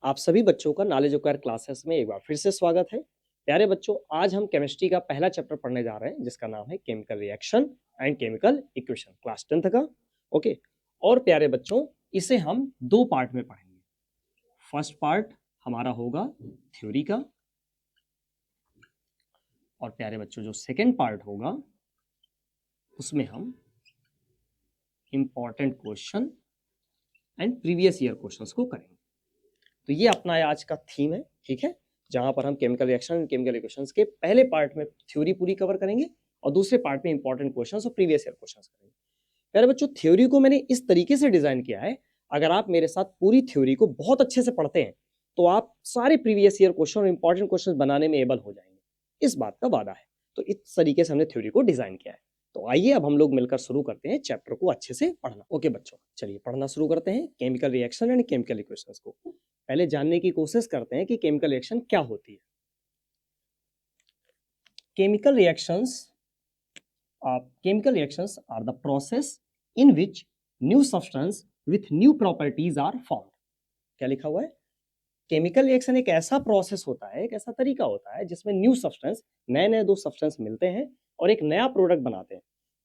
आप सभी बच्चों का नॉलेज एक्वायर क्लासेस में एक बार फिर से स्वागत है। प्यारे बच्चों, आज हम केमिस्ट्री का पहला चैप्टर पढ़ने जा रहे हैं जिसका नाम है chemical reaction and chemical equation, class 10th का। ओके, और प्यारे बच्चों, इसे हम दो पार्ट में पढ़ेंगे। फर्स्ट पार्ट हमारा होगा थ्योरी का, और प्यारे बच्चों जो सेकेंड पार्ट होगा उसमें हम important question and previous year questions को करेंगे। तो ये अपना आज का थीम है, ठीक है, जहां पर हम chemical reaction and chemical equations के पहले पार्ट में थ्योरी पूरी कवर करेंगे और दूसरे पार्ट में इंपॉर्टेंट क्वेश्चंस और प्रीवियस ईयर क्वेश्चंस करेंगे। प्यारे बच्चों, थ्योरी को मैंने इस तरीके से डिजाइन किया है, अगर आप मेरे साथ पूरी थ्योरी को बहुत अच्छे से पढ़ते हैं तो आप सारे प्रीवियस ईयर क्वेश्चन और इंपॉर्टेंट क्वेश्चन बनाने में एबल हो जाएंगे, इस बात का वादा है। तो इस तरीके से हमने थ्योरी को डिजाइन किया है। तो आइए अब हम लोग मिलकर शुरू करते हैं चैप्टर को अच्छे से पढ़ना। ओके बच्चों, चलिए पढ़ना शुरू करते हैं chemical reaction and chemical equations को। पहले जानने की कोशिश करते हैं कि केमिकल रिएक्शन क्या होती है। Chemical reactions are the process in which new substance with new properties are formed. क्या लिखा हुआ है? केमिकल रिएक्शन एक ऐसा प्रोसेस होता है, एक ऐसा तरीका होता है जिसमें न्यू सब्सटेंस, नए नए दो सब्सटेंस मिलते हैं और एक नया प्रोडक्ट बनाते हैं।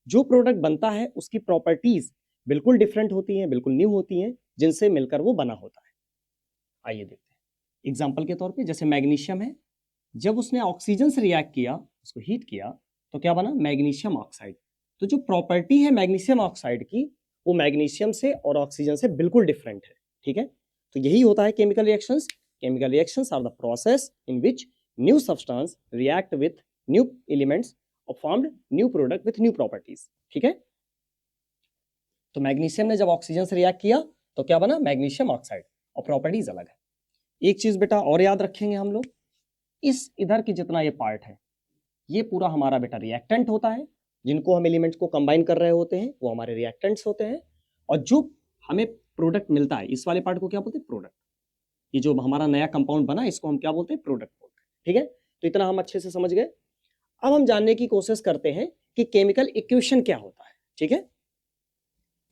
जो प्रोडक्ट बनता है उसकी प्रॉपर्टीज बिल्कुल डिफरेंट होती हैं, बिल्कुल न्यू होती हैं, जिनसे मिलकर वो बना होता है। आइए देखते हैं एग्जाम्पल के तौर पे। जैसे मैग्नीशियम है, जब उसने ऑक्सीजन से रिएक्ट किया, उसको हीट किया, तो क्या बना? Magnesium oxide. तो जो प्रॉपर्टी है मैग्नीशियम ऑक्साइड की, वो मैग्नीशियम से और ऑक्सीजन से बिल्कुल डिफरेंट है, ठीक है। तो यही होता है chemical reactions. Chemical reactions are the process in which new substance react with new elements और formed new product with new properties, ठीक है। तो मैग्नीशियम ने जब ऑक्सीजन से रिएक्ट किया तो क्या बना? मैग्नीशियम ऑक्साइड, और प्रॉपर्टीज अलग है। एक चीज बेटा और याद रखेंगे हम लोग, इस इधर की जितना ये पार्ट है, ये पूरा हमारा बेटा रिएक्टेंट होता है। जिनको हम एलिमेंट्स को कंबाइन कर रहे होते हैं वो हमारे रिएक्टेंट्स होते हैं, और जो हमें प्रोडक्ट मिलता है, इस वाले पार्ट को क्या बोलते हैं? प्रोडक्ट। ये जो हमारा नया कंपाउंड बना, इसको हम क्या बोलते हैं? प्रोडक्ट बोलते हैं, ठीक है। तो इतना हम अच्छे से समझ गए। अब हम जानने की कोशिश करते हैं कि केमिकल इक्वेशन क्या होता है, ठीक है।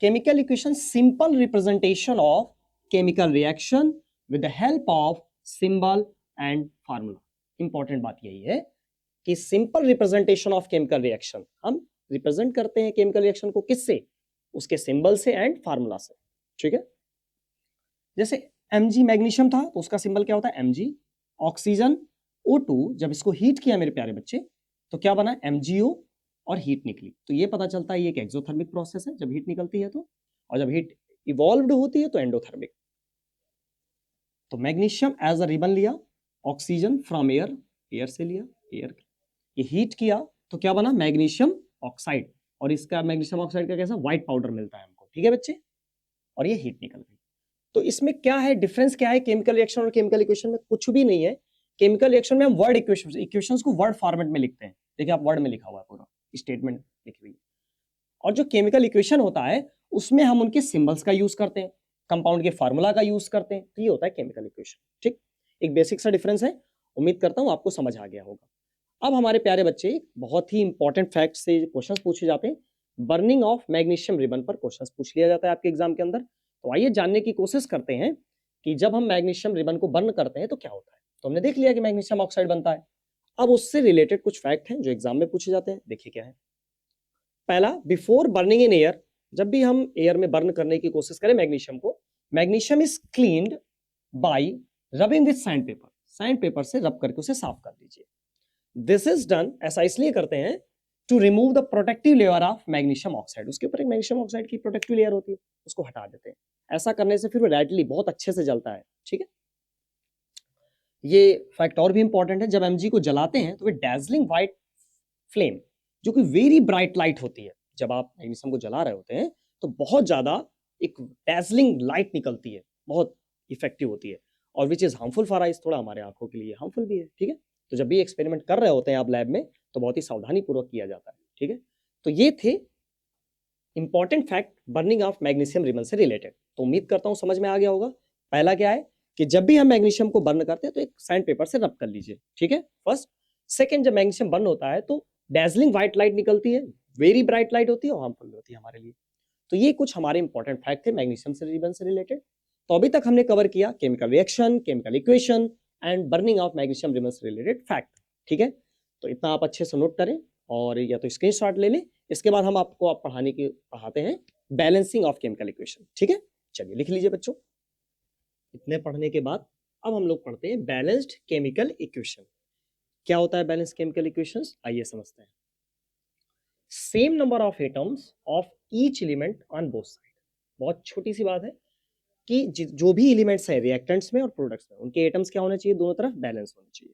Chemical equation simple representation of chemical reaction with the help of symbol and formula. Important बात यही है कि simple representation of chemical reaction, हम रिप्रेजेंट करते हैं केमिकल रिएक्शन को किससे? उसके सिंबल से एंड फार्मूला से, ठीक है। जैसे Mg मैग्नीशियम था तो उसका सिंबल क्या होता है? Mg। ऑक्सीजन O2 जब इसको हीट किया मेरे प्यारे बच्चे, तो क्या बना? MgO, और हीट निकली। तो ये पता चलता है ये एक एक्सोथर्मिक प्रोसेस है जब हीट निकलती है तो, और जब हीट इवॉल्व्ड होती है तो एंडोथर्मिक। तो मैग्नीशियम एज अ रिबन लिया, ऑक्सीजन फ्रॉम एयर, एयर से लिया, एयर ये हीट किया तो क्या बना? मैग्नीशियम ऑक्साइड, और इसका मैग्नीशियम ऑक्साइड का कैसा? व्हाइट पाउडर मिलता है हमको, ठीक है बच्चे। और ये हीट निकल गई। तो इसमें क्या है डिफरेंस? क्या है केमिकल रिएक्शन और केमिकल इक्वेशन में? कुछ भी नहीं है। केमिकल रिएक्शन में हम वर्ड इक्वेशंस को वर्ड फॉर्मेट में लिखते हैं। देखिए आप, वर्ड में लिखा हुआ है, पूरा स्टेटमेंट लिखी हुई है। और जो केमिकल इक्वेशन होता है उसमें हम उनके सिंबल्स का यूज करते हैं, कंपाउंड के फार्मूला का यूज करते हैं। तो ये होता है केमिकल इक्वेशन, ठीक। एक बेसिक सा डिफरेंस है, उम्मीद करता हूं आपको समझ आ गया होगा। अब हमारे प्यारे बच्चे, बहुत ही इंपॉर्टेंट फैक्ट से क्वेश्चंस पूछे जाते हैं। बर्निंग ऑफ मैग्नीशियम रिबन पर क्वेश्चंस पूछ लिया जाता है आपके एग्जाम के अंदर। तो आइए जानने की कोशिश करते हैं कि जब हम मैग्नीशियम रिबन को बर्न करते हैं तो क्या होता है। तो हमने देख लिया कि मैग्नीशियम ऑक्साइड बनता है। अब उससे रिलेटेड कुछ फैक्ट हैं जो एग्जाम में पूछे जाते हैं। देखिए क्या है। पहला, बिफोर बर्निंग इन एयर, जब भी हम एयर में बर्न करने की कोशिश करें मैग्नीशियम को, magnesium is cleaned bye rubbing with sand paper. Sand paper से रब करके उसे साफ कर दीजिए। दिस इज डन, ऐसा इसलिए करते हैं, to remove the protective layer of magnesium oxide. उसके ऊपर एक मैग्नीशियम ऑक्साइड की प्रोटेक्टिव लेयर होती है, उसको हटा देते हैं। ऐसा करने से फिर वो रेडली बहुत अच्छे से जलता है, ठीक है। ये फैक्ट और भी इंपॉर्टेंट है, जब Mg को जलाते हैं तो वे डैजलिंग व्हाइट फ्लेम, जो कि वेरी ब्राइट लाइट होती है, जब आप मैग्नीशियम को जला रहे होते हैं तो बहुत ज्यादा एक डैजलिंग लाइट निकलती है, बहुत इफेक्टिव होती है, और which is harmful for eyes, थोड़ा हमारे आंखों के लिए हार्मफुल भी है, ठीक है। तो जब भी एक्सपेरिमेंट कर रहे होते हैं आप लैब में तो बहुत ही सावधानी पूर्वक किया जाता है, ठीक है। तो ये थे important fact burning of magnesium ribbon से रिलेटेड। तो उम्मीद करता हूं समझ में आ गया होगा। पहला क्या है कि जब भी हम मैग्नीशियम को बर्न करते हैं तो एक सैंड पेपर से रब कर लीजिए, ठीक है, फर्स्ट। सेकंड, जब मैग्नीशियम बर्न होता है तो डैजलिंग व्हाइट लाइट निकलती है, वेरी ब्राइट लाइट होती है और हार्मफुल होती है हमारे लिए। तो ये कुछ हमारे इंपॉर्टेंट फैक्ट थे मैग्नीशियम से रिबन से रिलेटेड। तो अभी तक हमने कवर किया chemical reaction, chemical equation and burning of magnesium Remus related fact. ठीक है, तो इतना आप अच्छे से नोट करें और या तो स्क्रीनशॉट ले लें। इसके बाद हम आपको आप पढ़ाते हैं बैलेंसिंग ऑफ केमिकल इक्वेशन। ठीक है, चलिए लिख लीजिए बच्चों। इतने पढ़ने के बाद अब हम लोग पढ़ते हैं बैलेंस्ड केमिकल इक्वेशन। क्या होता है बैलेंस केमिकल इक्वेशंस, आइए समझते हैं। Same number of atoms of each element on both side. बहुत छोटी सी बात है कि जो भी एलिमेंट्स है रिएक्टेंट्स में और प्रोडक्ट्स में, उनके एटम्स क्या होने चाहिए, दोनों तरफ बैलेंस होने चाहिए।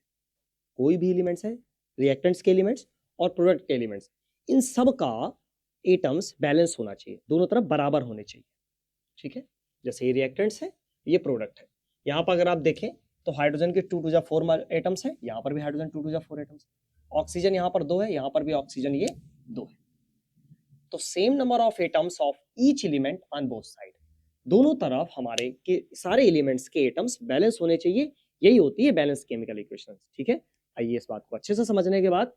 कोई भी एलिमेंट्स है, रिएक्टेंट्स के एलिमेंट्स और प्रोडक्ट के एलिमेंट्स, इन सब का एटम्स बैलेंस होना चाहिए, दोनों तरफ बराबर होने चाहिए। ठीक है, जैसे ये रिएक्टेंट्स है, ये प्रोडक्ट है। यहाँ पर अगर आप देखें तो हाइड्रोजन के 2 to the 4 एटम्स है, यहाँ पर भी hydrogen 2 to the 4 atoms. Oxygen यहाँ पर 2 है, यहाँ पर भी ऑक्सीजन ये 2 है। तो same number of atoms of each element on both side, दोनों तरफ हमारे के सारे एलिमेंट्स के एटम्स बैलेंस होने चाहिए। यही होती है बैलेंस केमिकल इक्वेशन। ठीक है, आइए इस बात को अच्छे से समझने के बाद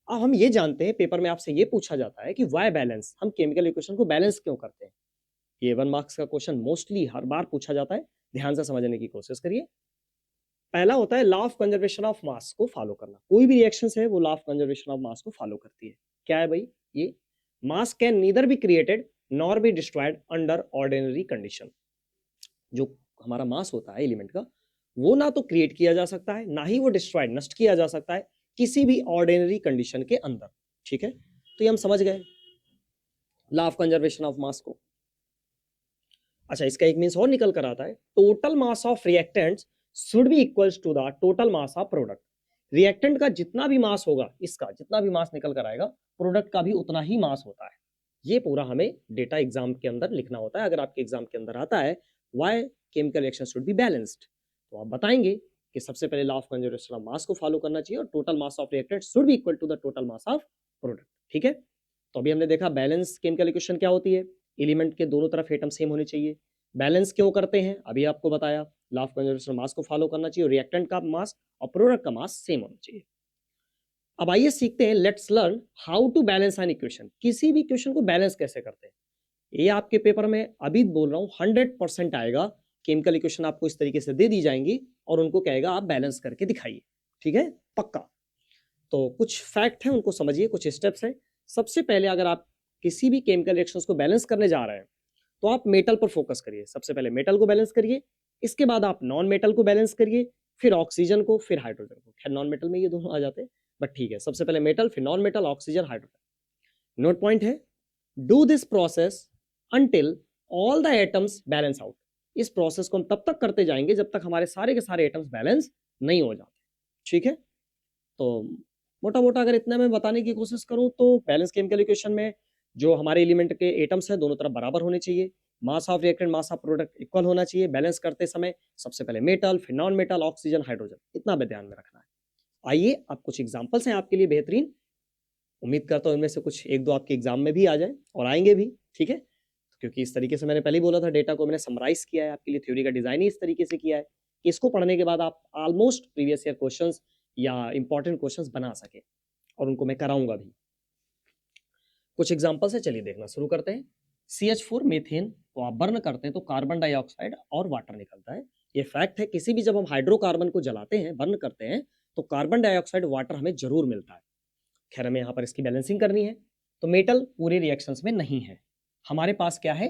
अब हम ये जानते हैं, पेपर में आपसे ये पूछा जाता है कि वाई बैलेंस, हम केमिकल इक्वेशन को बैलेंस क्यों करते हैं। ये 1 मार्क्स का क्वेश्चन मोस्टली हर बार पूछा जाता है, ध्यान से समझने की कोशिश करिए। पहला होता है law of conservation of mass को फॉलो करना। कोई भी रिएक्शन है वो law of conservation of mass को फॉलो करती है। क्या है भाई, ये मास can neither be created nor be destroyed under ordinary condition. जो हमारा मास होता है एलिमेंट का, वो ना तो क्रिएट किया जा सकता है, ना ही वो डिस्ट्रॉयड नष्ट किया जा सकता है किसी भी ऑर्डिनरी कंडीशन के अंदर। ठीक है, तो ये हम समझ गए law of conservation of mass को। अच्छा, इसका एक मीन्स और निकल कर आता है, total mass of reactants should be equals to the total mass of product. Reactant का जितना भी मास होगा, इसका जितना भी मास निकल कर आएगा, प्रोडक्ट का भी उतना ही मास होता है। ये पूरा हमें डेटा एग्जाम के अंदर लिखना होता है। अगर आपके एग्जाम के अंदर आता है why chemical reaction should be balanced, तो आप बताएंगे कि सबसे पहले law of conservation of mass को फॉलो करना चाहिए और total mass of reactant should be equal to the total mass of product. ठीक है, तो अभी हमने देखा बैलेंस केमिकल इक्वेशन क्या होती है, एलिमेंट के दोनों तरफ एटम सेम होने चाहिए। बैलेंस क्यों करते हैं, अभी आपको बताया, लॉ ऑफ कंजर्वेशन मास को फॉलो करना चाहिए, रिएक्टेंट का मास और प्रोडक्ट का मास सेम होना चाहिए। अब आइए सीखते हैं, let's learn how to balance an equation. किसी भी इक्वेशन को बैलेंस कैसे करते हैं, ये आपके पेपर में अभी बोल रहा हूं 100% आएगा। केमिकल इक्वेशन आपको इस तरीके से दे दी जाएंगी और उनको कहेगा आप बैलेंस करके दिखाइए। ठीक है, पक्का। तो कुछ फैक्ट है, उनको समझिए, कुछ स्टेप्स हैं। सबसे पहले अगर आप किसी भी केमिकल रिएक्शंस को बैलेंस करने जा रहे हैं तो आप मेटल पर फोकस करिए। सबसे पहले मेटल को बैलेंस करिए, इसके बाद आप नॉन मेटल को बैलेंस करिए, फिर ऑक्सीजन को, फिर हाइड्रोजन को। खैर नॉन मेटल में ये दोनों आ जाते हैं, बट ठीक है, सबसे पहले मेटल, फिर non metal, oxygen, hydrogen. Note point है, do this process until all the atoms balance out। इस प्रोसेस को हम तब तक करते जाएंगे जब तक हमारे सारे के सारे एटम्स बैलेंस नहीं हो जाते। ठीक है, तो मोटा मोटा अगर इतना मैं बताने की कोशिश करूं तो बैलेंस केमिकल इक्वेशन में जो हमारे एलिमेंट के एटम्स है दोनों तरफ बराबर होने चाहिए, मास of reactant mass of product equal होना चाहिए। बैलेंस करते समय सबसे पहले मेटल, फिर नॉन मेटल, ऑक्सीजन, हाइड्रोजन, इतना भी ध्यान में रखना है। आइए अब कुछ एग्जाम्पल्स हैं आपके लिए बेहतरीन, उम्मीद करता हूं इनमें से कुछ एक दो आपके एग्जाम में भी आ जाए और आएंगे भी। ठीक है, क्योंकि इस तरीके से मैंने पहले ही बोला था, डेटा को मैंने समराइज किया है आपके लिए, थ्योरी का डिजाइन ही इस तरीके से किया है कि इसको पढ़ने के बाद आप ऑलमोस्ट प्रीवियस ईयर क्वेश्चंस या इंपॉर्टेंट क्वेश्चंस बना सके, और उनको मैं कराऊंगा भी। कुछ एग्जांपल से चलिए देखना शुरू करते हैं। CH4 मीथेन को आप बर्न करते हैं तो कार्बन डाइऑक्साइड और वाटर निकलता है। ये फैक्ट है, किसी भी जब हम हाइड्रोकार्बन को जलाते हैं, बर्न करते हैं, तो कार्बन डाइऑक्साइड वाटर हमें जरूर मिलता है। खैर हमें यहाँ पर इसकी बैलेंसिंग करनी है, तो मेटल पूरे रिएक्शंस में नहीं है। हमारे पास क्या है,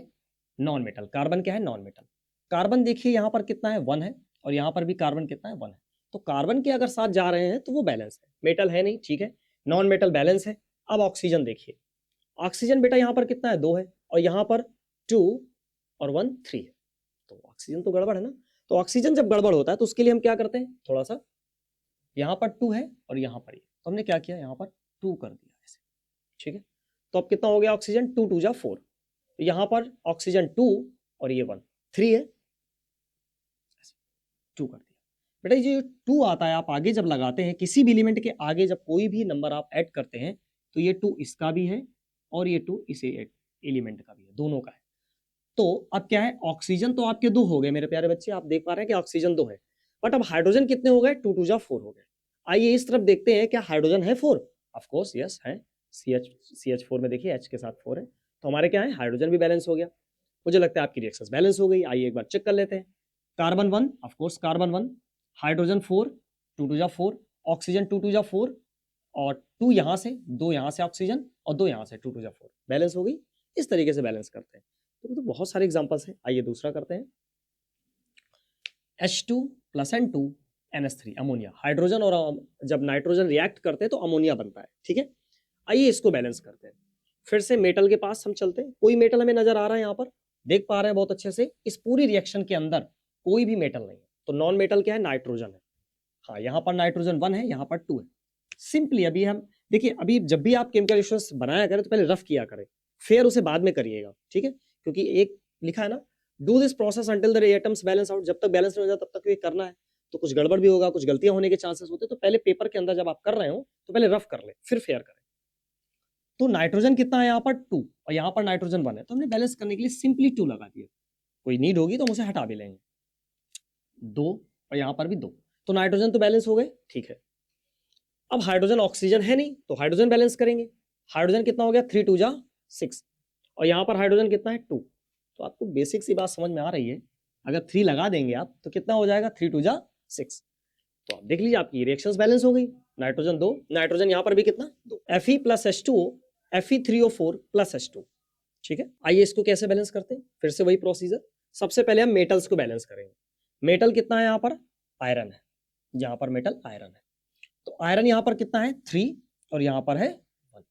नॉन मेटल। कार्बन क्या है, नॉन मेटल। कार्बन देखिए यहाँ पर कितना है, 1 है, और यहाँ पर भी कार्बन कितना है, 1 है। तो कार्बन के अगर साथ जा रहे हैं तो वो बैलेंस है, मेटल है नहीं। ठीक है, नॉन मेटल बैलेंस है। अब ऑक्सीजन देखिए, ऑक्सीजन बेटा यहाँ पर कितना है, 2 है, और यहाँ पर 2 और 1 3 है। तो ऑक्सीजन तो गड़बड़ है ना। तो ऑक्सीजन जब गड़बड़ होता है तो उसके लिए हम क्या करते हैं, थोड़ा सा यहाँ पर 2 है और यहाँ पर ये, तो हमने क्या किया, यहाँ पर 2 कर दिया ऐसे। ठीक है, तो अब कितना हो गया ऑक्सीजन, 2 2 जा 4। यहाँ पर ऑक्सीजन 2 और ये 1 3 है, 2 कर दिया। बेटा ये 2 आता है, आप आगे जब लगाते हैं किसी भी एलिमेंट के आगे, जब कोई भी नंबर आप ऐड करते हैं तो ये 2 इसका भी है और ये 2 इसे एलिमेंट का भी है, दोनों का है। तो अब क्या है, ऑक्सीजन तो आपके 2 हो गए मेरे प्यारे बच्चे, आप देख पा रहे हैं कि ऑक्सीजन 2 है, बट अब हाइड्रोजन कितने हो गए, 2 2 जा 4 हो गए। आइए इस तरफ देखते हैं, क्या हाइड्रोजन है 4, ऑफ कोर्स यस है। CH4 में देखिए H के साथ 4 है, तो हमारे क्या है, हाइड्रोजन भी बैलेंस हो गया। मुझे लगता है आपकी रिएक्शंस बैलेंस हो गई। आइए एक बार चेक कर लेते हैं। Carbon 1, of course carbon 1, hydrogen 4, 2 2 जा 4, ऑक्सीजन 2 2 जा 4 और 2 यहाँ से, 2 यहाँ से ऑक्सीजन और 2 यहाँ से, 2 2 जा 4 बैलेंस हो गई। इस तरीके से बैलेंस करते हैं। तो बहुत सारे एग्जांपल्स हैं। आइए दूसरा करते हैं। H2 + N2 NH3 ammonia. Hydrogen और जब नाइट्रोजन रिएक्ट करते हैं तो अमोनिया बनता है, ठीक है। आइए इसको बैलेंस करते हैं। फिर से मेटल के पास हम चलते हैं। कोई मेटल हमें नजर आ रहा है, यहाँ पर देख पा रहे हैं बहुत अच्छे से। इस पूरी रिएक्शन के अंदर कोई भी मेटल नहीं है, तो नॉन मेटल क्या है? नाइट्रोजन है। हाँ, यहाँ पर नाइट्रोजन 1 है, यहाँ पर 2 है। सिंपली अभी हम देखिए, अभी जब भी आप केमिकल रिएक्शंस बनाया करें तो पहले रफ किया करें, फिर उसे बाद में करिएगा, ठीक है। क्योंकि एक लिखा है ना, do this process until the atoms balance out. जब तक बैलेंस नहीं हो जाता तब तक ये करना है। तो कुछ गड़बड़ भी होगा, कुछ गलतियां होने के चांसेस होते हैं। तो पहले पेपर के अंदर जब आप कर रहे हो तो पहले रफ कर ले, फिर फेयर करें। तो नाइट्रोजन कितना है यहाँ पर? 2 और यहाँ पर नाइट्रोजन 1 है। तो हमने बैलेंस करने के लिए सिंपली 2 लगा दिया। कोई नीड होगी तो हम उसे हटा भी लेंगे। 2 और यहाँ पर भी 2, तो नाइट्रोजन तो बैलेंस हो गए, ठीक है। अब हाइड्रोजन ऑक्सीजन है नहीं, तो हाइड्रोजन बैलेंस करेंगे। हाइड्रोजन कितना हो गया? 3 2 जा 6 और यहाँ पर हाइड्रोजन कितना है? 2। तो आपको बेसिक सी बात समझ में आ रही है। अगर 3 लगा देंगे आप तो कितना हो जाएगा? 3 2 जा 6। तो आप देख लीजिए आपकी रिएक्शंस बैलेंस हो गई। नाइट्रोजन 2, नाइट्रोजन यहाँ पर भी कितना? 2। Fe + H2O, Fe3O4 + H2। ठीक है। आइए इसको कैसे बैलेंस करते हैं? फिर से वही प्रोसीजर। सबसे पहले हम मेटल्स को बैलेंस करेंगे। मेटल कितना है यहाँ पर? आयरन है। यहाँ पर मेटल आयरन है, तो आयरन यहाँ पर कितना है? 3 और यहाँ पर है 1।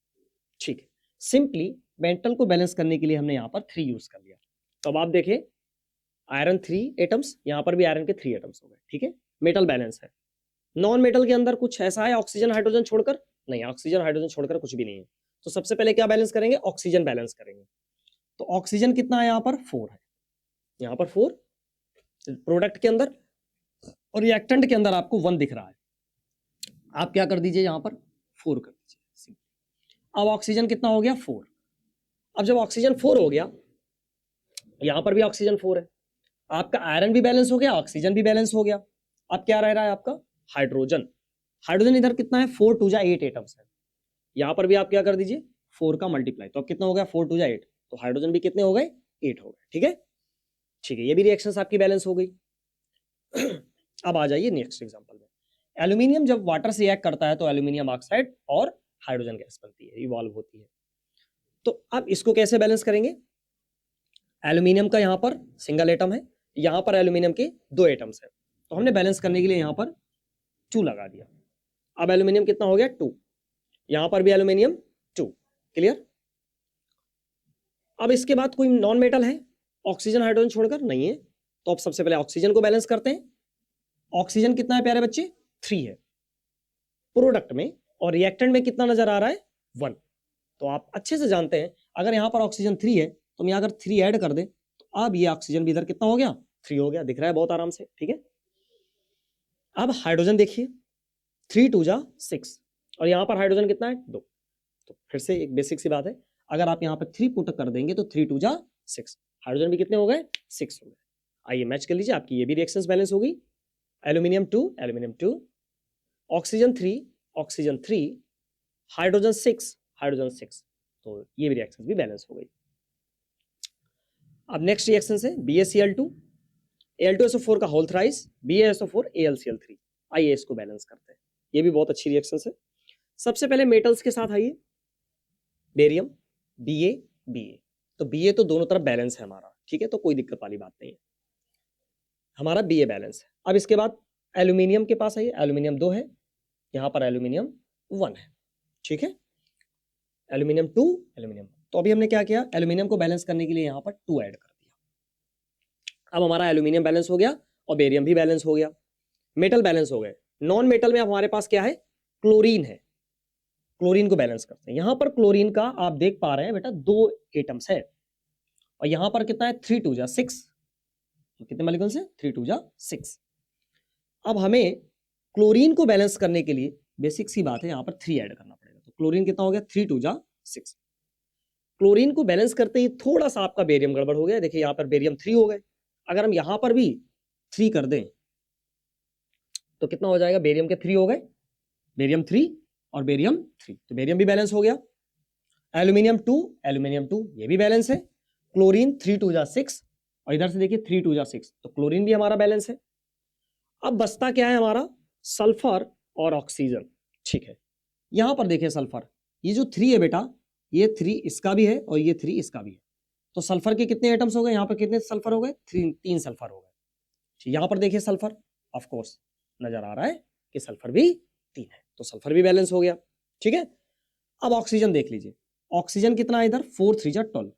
ठीक है। सिंपली मेटल को बैलेंस करने के लिए हमने यहाँ पर 3 यूज कर लिया। तो अब आप देखें, आयरन 3 एटम्स, यहाँ पर भी आयरन के 3 एटम्स हो गए, ठीक है। मेटल बैलेंस है। नॉन मेटल के अंदर कुछ ऐसा है ऑक्सीजन हाइड्रोजन छोड़कर? नहीं, ऑक्सीजन हाइड्रोजन छोड़कर कुछ भी नहीं है। तो सबसे पहले क्या बैलेंस करेंगे? ऑक्सीजन बैलेंस करेंगे। तो ऑक्सीजन कितना है यहाँ पर? 4 है। यहाँ पर 4 प्रोडक्ट के अंदर, और रिएक्टेंट के अंदर आपको 1 दिख रहा है। आप क्या कर दीजिए, यहाँ पर 4 कर दीजिए। अब ऑक्सीजन कितना हो गया? 4। अब जब ऑक्सीजन 4 हो गया, यहाँ पर भी ऑक्सीजन 4 है, आपका आयरन भी बैलेंस हो गया, ऑक्सीजन भी बैलेंस हो गया। अब क्या रह रहा है आपका? हाइड्रोजन। हाइड्रोजन इधर कितना है? 4 2 जा 8 एटम्स है। यहाँ पर भी आप क्या कर दीजिए? 4 का मल्टीप्लाई, तो अब कितना हो गया? 4 2 जा 8, तो हाइड्रोजन भी कितने हो गए? 8 हो गए, ठीक है। ठीक है, ये भी रिएक्शंस आपकी बैलेंस हो गई। अब आ जाइए नेक्स्ट एग्जांपल में। एल्यूमिनियम जब वाटर से रिएक्ट करता है तो एल्यूमिनियम ऑक्साइड और हाइड्रोजन गैस बनती है, इवॉल्व होती है। तो अब इसको कैसे बैलेंस करेंगे? एल्यूमिनियम का यहाँ पर सिंगल एटम है, यहाँ पर एल्यूमिनियम के 2 एटम्स है, तो हमने बैलेंस करने के लिए यहाँ पर 2 लगा दिया। अब एल्यूमिनियम कितना हो गया? 2। यहाँ पर भी एल्यूमिनियम 2। क्लियर? अब इसके बाद कोई नॉन मेटल है ऑक्सीजन हाइड्रोजन छोड़कर? नहीं है। तो अब सबसे पहले ऑक्सीजन को बैलेंस करते हैं। ऑक्सीजन कितना है प्यारे बच्चे? 3 है प्रोडक्ट में, और रिएक्टेंट में कितना नजर आ रहा है? 1। तो आप अच्छे से जानते हैं, अगर यहाँ पर ऑक्सीजन 3 है तो हम यहाँ अगर 3 ऐड कर दे तो अब ये ऑक्सीजन भी इधर कितना हो गया? 3 हो गया। दिख रहा है बहुत आराम से, ठीक है। अब हाइड्रोजन देखिए, 3 2 जा 6 और यहाँ पर हाइड्रोजन कितना है? 2। तो फिर से एक बेसिक सी बात है, अगर आप यहाँ पर 3 पुट कर देंगे तो 3 2 जा 6, हाइड्रोजन भी कितने हो गए? 6 हो गए। आइए मैच कर लीजिए, आपकी ये भी रिएक्शंस बैलेंस हो गई। एल्यूमिनियम 2, ऑक्सीजन 3, हाइड्रोजन 6, तो ये भी रिएक्शंस भी बैलेंस हो गई। अब नेक्स्ट रिएक्शन है BaCl2, Al2SO4 का होल थ्राइस, BaSO4 AlCl3। आइए इसको बैलेंस करते हैं। ये भी बहुत अच्छी रिएक्शन है। सबसे पहले मेटल्स के साथ आइए, बेरियम Ba। तो Ba तो दोनों तरफ बैलेंस है हमारा, ठीक है, तो कोई दिक्कत वाली बात नहीं है, हमारा Ba बैलेंस है। अब इसके बाद एल्यूमिनियम के पास आइए, एल्यूमिनियम 2 है, यहाँ पर एल्यूमिनियम 1 है, ठीक है। Aluminium 2, aluminium. तो अभी हमने क्या किया? एल्यूमिनियम को बैलेंस करने के लिए यहाँ पर 2 ऐड कर दिया। अब हमारा एल्यूमिनियम बैलेंस हो गया और बेरियम भी बैलेंस हो गया, मेटल बैलेंस हो गए। नॉन मेटल में अब हमारे पास क्या है? क्लोरीन है। क्लोरीन को बैलेंस करते हैं। यहाँ पर क्लोरीन का आप देख पा रहे हैं बेटा 2 एटम्स है, और यहाँ पर कितना है? 3 2 जा 6। तो कितने मॉलिक्यूल्स है? 3 2 जा 6। अब हमें क्लोरीन को बैलेंस करने के लिए बेसिक सी बात है, यहाँ पर 3 ऐड करना पड़ेगा। तो क्लोरीन कितना हो गया? 3 2 जा 6। क्लोरीन को बैलेंस करते ही थोड़ा सा आपका बेरियम गड़बड़ हो गया। देखिए यहाँ पर बेरियम 3 हो गए, अगर हम यहाँ पर भी 3 कर दें तो कितना हो जाएगा? बेरियम के 3 हो गए, बेरियम 3 और बेरियम 3, तो बेरियम भी बैलेंस हो गया। एल्यूमिनियम 2, ये भी बैलेंस है। क्लोरीन 3 2 जा 6 और इधर से देखिए 3 2 जा 6, तो क्लोरीन भी हमारा बैलेंस है। अब बचता क्या है हमारा, सल्फर और ऑक्सीजन। ठीक है, यहां पर देखिए सल्फर, ये जो 3 है बेटा, ये 3 इसका भी है और ये 3 इसका भी है, तो सल्फर के कितने एटम्स हो गए, यहाँ पर कितने सल्फर हो गए, 3 सल्फर हो गए। यहाँ पर देखिए सल्फर, ऑफ कोर्स नजर आ रहा है कि सल्फर भी 3 है, तो सल्फर भी बैलेंस हो गया। ठीक है, अब ऑक्सीजन देख लीजिए, ऑक्सीजन कितना है इधर, 4 3 जा 12,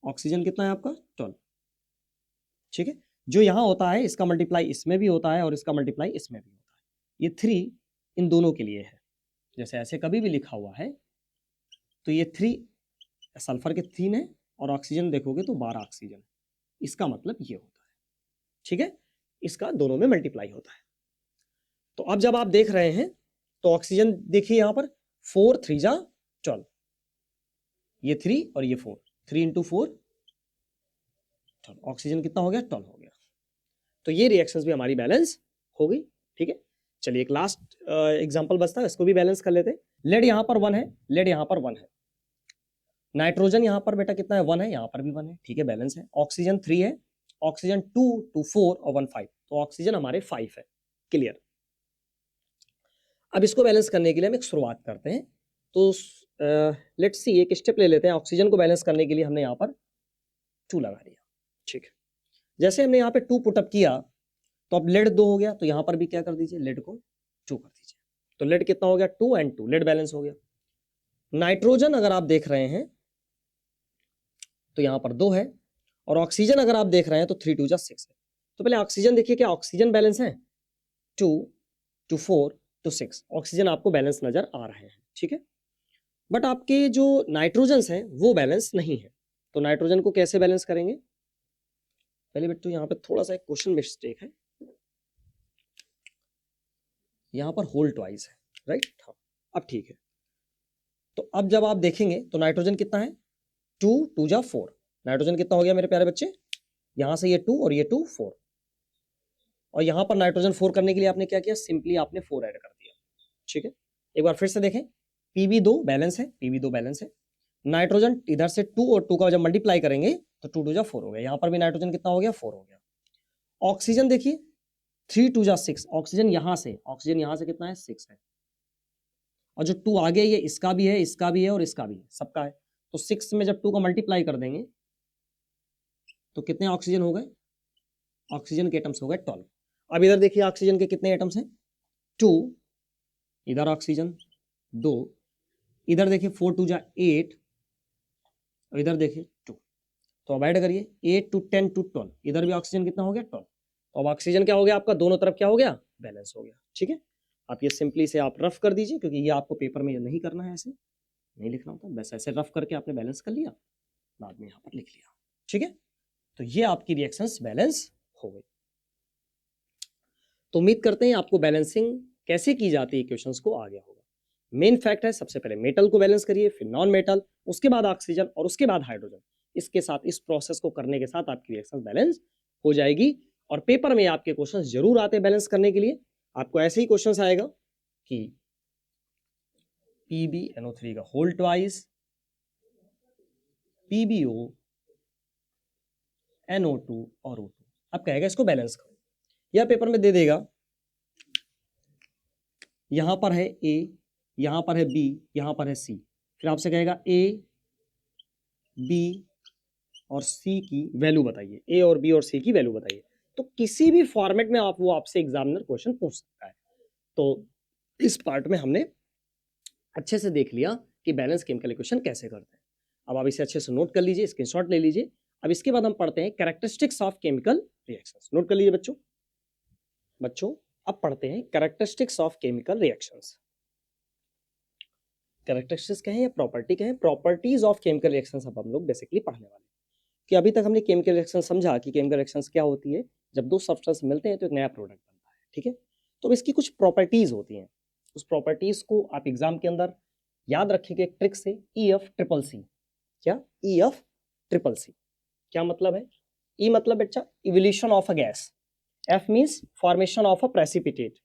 ऑक्सीजन कितना है आपका 12। ठीक है, जो यहां होता है इसका मल्टीप्लाई इसमें भी होता है और इसका मल्टीप्लाई इसमें भी होता है। ये 3 इन दोनों के लिए है, जैसे ऐसे कभी भी लिखा हुआ है तो ये 3 सल्फर के 3 है और ऑक्सीजन देखोगे तो 12 ऑक्सीजन है, इसका मतलब ये होता है। ठीक है, इसका दोनों में मल्टीप्लाई होता है। तो अब जब आप देख रहे हैं तो ऑक्सीजन देखिए यहां पर 4 3 जा 12, ये 3 और ये 4, 3 इंटू 4 12, ऑक्सीजन कितना हो गया 12 हो गया। तो ये रिएक्शंस भी हमारी बैलेंस हो गई। ठीक है, चलिए एक लास्ट एग्जांपल बचता है, इसको भी बैलेंस कर लेते हैं। लेड यहाँ पर 1 है, लेड यहाँ पर 1 है, नाइट्रोजन यहाँ पर बेटा कितना है 1 है, यहाँ पर भी 1 है। ठीक है, बैलेंस है। ऑक्सीजन 3 है, ऑक्सीजन 2 2 4 और 1 5, तो ऑक्सीजन हमारे 5 है। क्लियर। अब इसको बैलेंस करने के लिए हम एक शुरुआत करते हैं। तो लेट्स सी एक स्टेप ले लेते हैं। ऑक्सीजन को बैलेंस करने के लिए हमने यहाँ पर 2 लगा दिया। ठीक है, जैसे हमने यहाँ पे 2 पुटअप किया तो अब लेड 2 हो गया, तो यहाँ पर भी क्या कर दीजिए, लेड को 2 कर दीजिए, तो लेड कितना हो गया 2 एंड 2, लेड बैलेंस हो गया। नाइट्रोजन अगर आप देख रहे हैं तो यहाँ पर 2 है और ऑक्सीजन अगर आप देख रहे हैं तो 3 2 जा 6 है। तो पहले ऑक्सीजन देखिए, क्या ऑक्सीजन बैलेंस है, 2 2 4 2 6, ऑक्सीजन आपको बैलेंस नजर आ रहे हैं। ठीक है, बट आपके जो नाइट्रोजन हैं वो बैलेंस नहीं है, तो नाइट्रोजन को कैसे बैलेंस करेंगे। पहले बेटू यहाँ पे थोड़ा सा एक क्वेश्चन मिस्टेक है, यहाँ पर होल ट्वाइस है, राइट। हाँ, अब ठीक है। तो अब जब आप देखेंगे तो नाइट्रोजन कितना है 2 2 जा 4, नाइट्रोजन कितना हो गया मेरे प्यारे बच्चे, यहां से ये 2 और ये 2 4, और यहां पर नाइट्रोजन 4 करने के लिए आपने क्या किया, सिंपली आपने 4 ऐड कर दिया। ठीक है, एक बार फिर से देखें, Pb2 बैलेंस है, Pb2 बैलेंस है। नाइट्रोजन इधर से 2 और 2 का जब मल्टीप्लाई करेंगे तो 2 2 जा 4 हो गया, यहां पर भी नाइट्रोजन कितना हो गया 4 हो गया। ऑक्सीजन देखिए 3 2 जा 6, ऑक्सीजन यहां से कितना है 6 है, और जो 2 आगे ये इसका भी है, इसका भी है और इसका भी है, सबका है, तो 6 में जब 2 का मल्टीप्लाई कर देंगे तो कितने ऑक्सीजन हो गए, ऑक्सीजन के एटम्स हो गए 12। अब इधर देखिए ऑक्सीजन के कितने एटम्स हैं 2, इधर ऑक्सीजन 2, इधर देखिए 4 2 जा 8 और इधर देखिए 2, तो अब ऐड करिए 8 2 10 2 12, इधर भी ऑक्सीजन कितना हो गया 12, तो अब ऑक्सीजन क्या हो गया आपका, दोनों तरफ क्या हो गया, बैलेंस हो गया। ठीक है, आप ये सिंपली से आप रफ कर दीजिए, क्योंकि ये आपको पेपर में नहीं करना है, ऐसे नहीं लिखना होता, बस ऐसे रफ करके आपने बैलेंस कर लिया, बाद में यहाँ पर लिख लिया। ठीक है, तो ये आपकी रिएक्शंस बैलेंस हो गई। तो उम्मीद करते हैं आपको बैलेंसिंग कैसे की जाती है क्वेश्चंस को आ गया होगा। मेन फैक्ट है, सबसे पहले मेटल को बैलेंस करिए, फिर नॉन मेटल, उसके बाद ऑक्सीजन और उसके बाद हाइड्रोजन। इसके साथ इस प्रोसेस को करने के साथ आपकी रिएक्शन बैलेंस हो जाएगी, और पेपर में आपके क्वेश्चंस जरूर आते हैं बैलेंस करने के लिए। आपको ऐसे ही क्वेश्चंस आएगा कि PbNO3 का होल ट्वाइस, PbO NO2 और O2, अब कहेगा इसको बैलेंस करो, या पेपर में दे देगा यहां पर है A, यहां पर है B, यहां पर है C, फिर आपसे कहेगा A B और C की वैल्यू बताइए, A और B और C की वैल्यू बताइए। तो किसी भी फॉर्मेट में आप वो आपसे एग्जामिनर क्वेश्चन पूछ सकता है। तो इस पार्ट में हमने अच्छे से देख लिया कि बैलेंस केमिकल इक्वेशन कैसे करते हैं। अब आप इसे अच्छे से नोट कर लीजिए, स्क्रीनशॉट ले लीजिए। अब इसके बाद हम पढ़ते हैं characteristics of chemical reactions. Note कर लीजिए बच्चों, अब पढ़ते हैं characteristics of chemical reactions. Characteristics कहें या प्रॉपर्टी कहें, प्रॉपर्टीज ऑफ केमिकल रिएक्शंस अब हम लोग बेसिकली पढ़ने वाले हैं। कि अभी तक हमने केमिकल रिएक्शन समझा कि केमिकल रिएक्शंस क्या होती है, जब दो सब्सटेंस मिलते हैं तो एक नया प्रोडक्ट बनता है। ठीक है, तो इसकी कुछ प्रॉपर्टीज होती हैं, उस प्रॉपर्टीज को आप एग्जाम के अंदर याद रखिएगा एक ट्रिक से, EF CCC। क्या EF CCC क्या मतलब है? E मतलब बच्चा evolution of a gas, F means formation of a precipitate,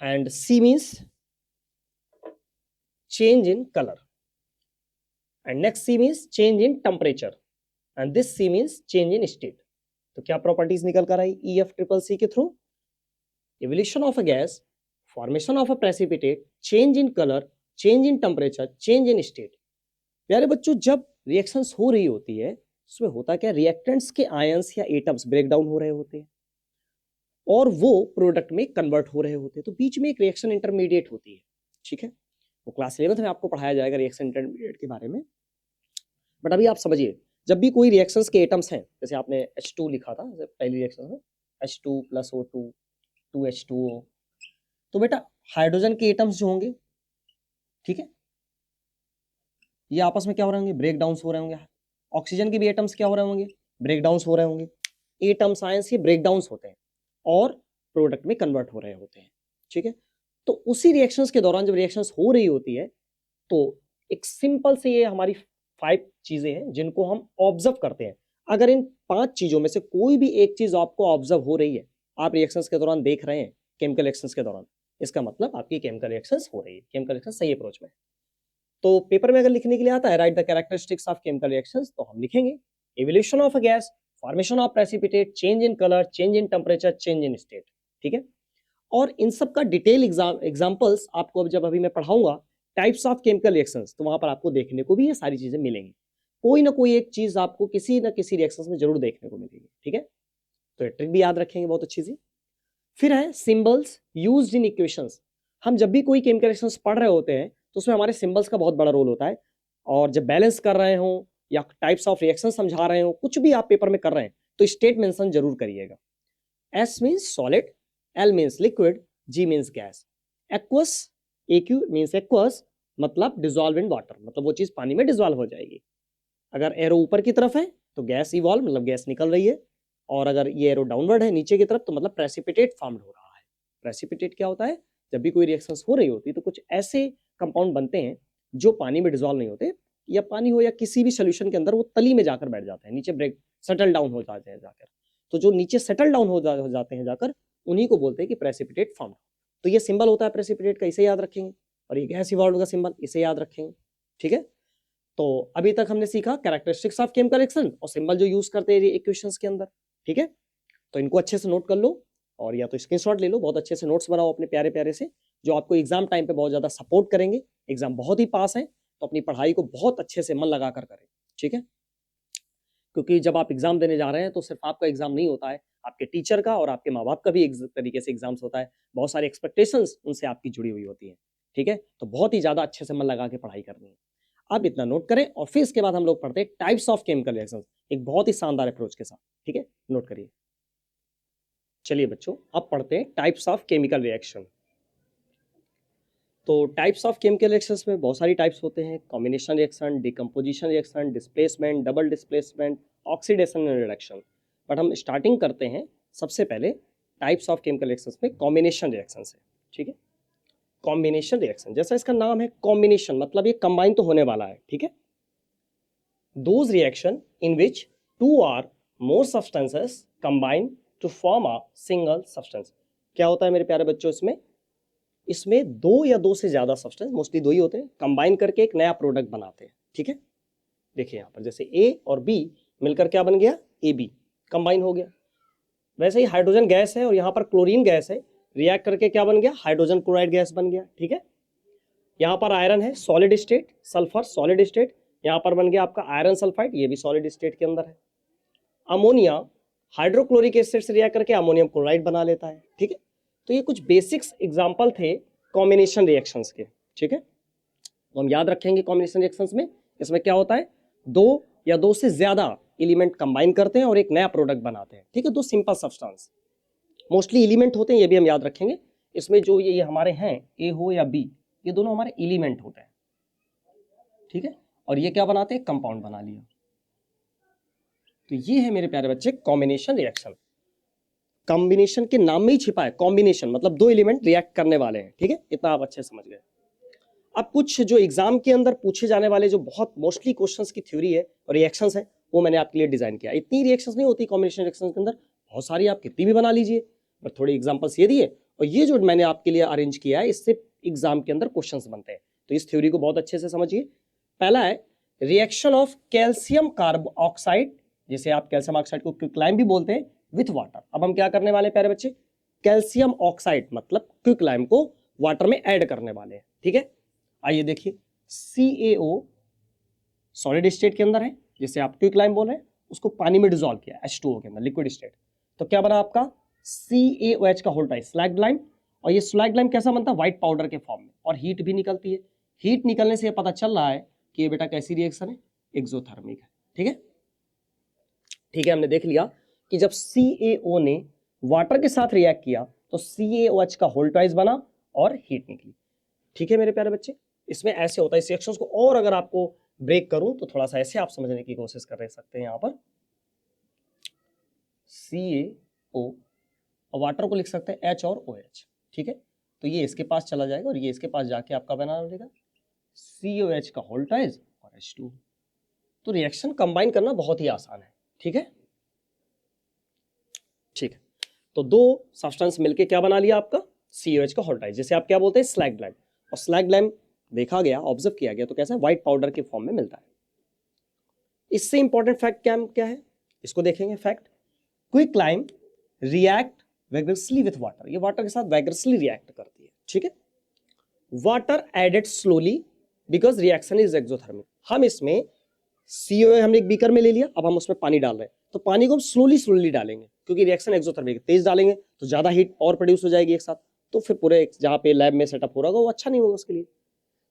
and C means change in colour. And next C means change in temperature and this C means change in state. तो क्या properties निकल कर आई EF triple C के through? evolution of a gas, formation of a precipitate, change in color, change in temperature, change in state। प्यारे बच्चों, जब reactions हो रही होती है उसमें होता क्या, रिएक्टेंट्स के आयंस या एटम्स ब्रेक डाउन हो रहे होते हैं और वो प्रोडक्ट में कन्वर्ट हो रहे होते हैं, तो बीच में एक रिएक्शन इंटरमीडिएट होती है। ठीक है, वो क्लास 11th में आपको पढ़ाया जाएगा रिएक्शन इंटरमीडिएट के बारे में। बट अभी आप समझिए, जब भी कोई रिएक्शंस के एटम्स हैं, जैसे आपने H2 लिखा था पहली रिएक्शन में, H2 + O2 2H2O, तो बेटा हाइड्रोजन के एटम्स जो होंगे, ठीक है, ये आपस में क्या हो रहे होंगे, ब्रेक डाउन हो रहे होंगे। ऑक्सीजन के भी एटम्स क्या हो रहे होंगे, ब्रेक डाउन हो रहे होंगे। एटम्स आयंस ये ब्रेक डाउन होते हैं और प्रोडक्ट में कन्वर्ट हो रहे होते हैं। ठीक है, तो उसी रिएक्शंस के दौरान जब रिएक्शंस हो रही होती है तो एक सिंपल से ये हमारी 5 चीजें हैं जिनको हम ऑब्जर्व करते हैं। अगर इन 5 चीजों में से कोई भी एक चीज आपको ऑब्जर्व हो रही है, आप रिएक्शंस के दौरान देख रहे हैं, केमिकल रिएक्शंस के दौरान, इसका मतलब आपकी केमिकल रिएक्शंस हो रही है, केमिकल रिएक्शन सही अप्रोच में। तो पेपर में अगर लिखने के लिए आता है right the characteristics of chemical reactions, तो हम लिखेंगे evolution of a gas, formation of precipitate, change in colour, change in temperature, change in state. ठीक है, और इन सब का डिटेल एग्जांपल्स आपको जब अभी मैं पढ़ाऊंगा टाइप्स ऑफ केमिकल रिएक्शंस, तो वहां पर आपको देखने को भी ये सारी चीजें मिलेंगी। कोई ना कोई एक चीज आपको किसी न किसी रिएक्शंस में जरूर देखने को मिलेगी। ठीक है, तो ये ट्रिक भी याद रखेंगे बहुत अच्छी सी। फिर है सिंबल्स यूज्ड इन इक्वेशंस। हम जब भी कोई केमिकल रिएक्शंस पढ़ रहे होते हैं तो उसमें हमारे सिंबल्स का बहुत बड़ा रोल होता है। और जब बैलेंस कर रहे हो या टाइप्स ऑफ रिएक्शन समझा रहे हो, कुछ भी आप पेपर में कर रहे हैं, तो स्टेट मेंशन जरूर करिएगा। S means solid, L means liquid, G means gas, aqueous, AQ means aqueous मतलब डिजॉल्व इन वाटर, मतलब वो चीज पानी में डिजॉल्व हो जाएगी। अगर एरो ऊपर की तरफ है तो गैस इवॉल्व मतलब गैस निकल रही है, और अगर ये एरो डाउनवर्ड है नीचे की तरफ तो मतलब प्रेसिपिटेट फॉर्म्ड हो रहा है। प्रेसिपिटेट क्या होता है, जब भी कोई रिएक्शंस हो रही होती है तो कुछ ऐसे कंपाउंड बनते हैं जो पानी में डिजॉल्व नहीं होते, या पानी हो या किसी भी सोल्यूशन के अंदर वो तली में जाकर बैठ जाते हैं, नीचे ब्रेक सेटल डाउन हो जाते हैं जाकर। तो जो नीचे सेटल डाउन हो जाते हैं जाकर, उन्हीं को बोलते हैं कि प्रेसिपिटेट फॉर्म। तो ये सिंबल होता है प्रेसिपिटेट का, इसे याद रखेंगे, और ये गैस इवॉल्व का सिंबल, इसे याद रखेंगे। ठीक है, तो अभी तक हमने सीखा कैरेक्टरिस्टिक्स ऑफ केमिकल रिएक्शन और सिंबल जो यूज करते हैं इक्वेशंस के अंदर। ठीक है, तो इनको अच्छे से नोट कर लो, और या तो स्क्रीनशॉट ले लो, बहुत अच्छे से नोट्स बनाओ अपने प्यारे प्यारे से, जो आपको एग्जाम टाइम पे बहुत ज्यादा सपोर्ट करेंगे। एग्जाम बहुत ही पास है, तो अपनी पढ़ाई को बहुत अच्छे से मन लगा कर करें। ठीक है, क्योंकि जब आप एग्जाम देने जा रहे हैं तो सिर्फ आपका एग्जाम नहीं होता है, आपके टीचर का और आपके माँ बाप का भी एक तरीके से एग्जाम्स होता है। बहुत सारी एक्सपेक्टेशंस उनसे आपकी जुड़ी हुई होती है। ठीक है, तो बहुत ही ज्यादा अच्छे से मन लगा के पढ़ाई करनी है। आप इतना नोट करें, और फिर इसके बाद हम लोग पढ़ते हैं टाइप्स ऑफ केमिकल रिएक्शंस, एक बहुत ही शानदार अप्रोच के साथ। ठीक है, नोट करिए। चलिए बच्चों, अब पढ़ते हैं टाइप्स ऑफ केमिकल रिएक्शन। तो टाइप्स ऑफ केमिकल रिएक्शंस में बहुत सारी टाइप्स होते हैं, combination reaction, decomposition reaction, displacement, double displacement, oxidation and reduction. But हम स्टार्टिंग करते हैं सबसे पहले टाइप्स ऑफ केमिकल रिएक्शंस में कॉम्बिनेशन रिएक्शन से। ठीक है, कॉम्बिनेशन रिएक्शन, जैसा इसका नाम है कॉम्बिनेशन, मतलब ये कंबाइन तो होने वाला है। ठीक है, those reaction in which 2 or more substances combine to form a single substance। क्या होता है मेरे प्यारे बच्चों, इसमें 2 या 2 से ज्यादा सब्सटेंस, मोस्टली 2 ही होते हैं, कंबाइन करके एक नया प्रोडक्ट बनाते हैं। ठीक है, देखिए यहाँ पर जैसे A और B मिलकर क्या बन गया, AB, कंबाइन हो गया। वैसे ही हाइड्रोजन गैस है और यहाँ पर क्लोरीन गैस है, रिएक्ट करके क्या बन गया, हाइड्रोजन क्लोराइड गैस बन गया। ठीक है, यहाँ पर आयरन है solid state, sulphur solid state, यहाँ पर बन गया आपका आयरन सल्फाइड, ये भी सॉलिड स्टेट के अंदर है। अमोनिया हाइड्रोक्लोरिक एसिड से रिएक्ट करके अमोनियम क्लोराइड बना लेता है। ठीक है, तो ये कुछ बेसिक्स एग्जांपल थे कॉम्बिनेशन रिएक्शंस के। ठीक है, तो हम याद रखेंगे कॉम्बिनेशन रिएक्शंस में इसमें क्या होता है, 2 या 2 से ज्यादा एलिमेंट कंबाइन करते हैं और एक नया प्रोडक्ट बनाते हैं। ठीक है, 2 सिंपल सब्सटेंस मोस्टली एलिमेंट होते हैं, ये भी हम याद रखेंगे। इसमें जो ये हमारे हैं, ए हो या बी, ये दोनों हमारे एलिमेंट होते हैं। ठीक है, और ये क्या बनाते हैं, कंपाउंड बना लिया। तो ये है मेरे प्यारे बच्चे कॉम्बिनेशन रिएक्शन। कॉम्बिनेशन के नाम में ही छिपा है कॉम्बिनेशन, मतलब 2 एलिमेंट रिएक्ट करने वाले हैं। ठीक है, इतना आप अच्छे समझ गए। अब कुछ जो एग्जाम के अंदर पूछे जाने वाले जो बहुत मोस्टली क्वेश्चंस की थ्योरी है और रिएक्शंस है, वो मैंने आपके लिए डिजाइन किया। इतनी रिएक्शंस नहीं होती कॉम्बिनेशन रिएक्शंस के अंदर, बहुत सारी, आप कितनी भी बना लीजिए, पर थोड़ी एग्जांपल्स ये दिए, और ये जो मैंने आपके लिए अरेंज किया है, इससे एग्जाम के अंदर क्वेश्चंस बनते हैं। तो इस थ्योरी को बहुत अच्छे से समझिए। पहला है reaction of calcium carb oxide, जिसे आप कैल्शियम ऑक्साइड को क्विकलाइम भी बोलते हैं, विथ वाटर। अब हम क्या करने वाले प्यारे बच्चे, कैल्शियम ऑक्साइड मतलब क्विकलाइम को वाटर में ऐड करने वाले हैं, ठीक है। आइए देखिए, CaO सॉलिड स्टेट के अंदर है, जिसे आप क्विकलाइम बोल रहे हैं, उसको पानी में डिसॉल्व किया H2O के अंदर, लिक्विड स्टेट। तो क्या बना आपका CaOH का होल टाइप स्लैग्ड लाइम, और ये स्लैग्ड लाइम कैसा बनता है, व्हाइट पाउडर के फॉर्म में, और हीट भी निकलती है। हीट निकलने से ये पता चल रहा है कि ये बेटा कैसी रिएक्शन है, एक्सोथर्मिक है, ठीक है। ठीक है, हमने देख लिया कि जब CaO ने वाटर के साथ रिएक्ट किया तो CaOH का होल ट्वाइस बना और हीट निकली, ठीक है मेरे प्यारे बच्चे। इसमें ऐसे होता है, इस रिएक्शंस को और अगर आपको ब्रेक करूं तो थोड़ा सा ऐसे आप समझने की कोशिश कर सकते हैं। यहां पर CaO और वाटर को लिख सकते हैं H और OH, ठीक है। तो ये इसके पास चला जाएगा और ये इसके पास जाके आपका बना रहेगा COH का होल ट्वाइस और H2। तो रिएक्शन कंबाइन करना बहुत ही आसान है, ठीक है। ठीक है, तो दो सब्सटेंस मिलके क्या बना लिया आपका COH का होल ट्वाइस, जैसे आप क्या बोलते हैं स्लैग्ड लाइम। और स्लैग्ड लाइम देखा गया, ऑब्जर्व किया गया तो कैसा है, व्हाइट पाउडर के फॉर्म में मिलता है। इससे इंपॉर्टेंट फैक्ट क्या है, इसको देखेंगे। Fact, quicklime react vigorously with water, ये वाटर के साथ वैगरसली रिएक्ट करती है, ठीक है। Water added slowly because reaction is exothermic. हम इसमें COH हमने एक बीकर में ले लिया, अब हम उसमें पानी डाल रहे हैं, तो पानी को हम स्लोली डालेंगे क्योंकि रिएक्शन एक्सोथर्मिक, तेज डालेंगे तो ज्यादा हीट और प्रोड्यूस हो जाएगी एक साथ, तो फिर पूरे जहां पे लैब में सेटअप हो रहा होगा वो अच्छा नहीं होगा उसके लिए।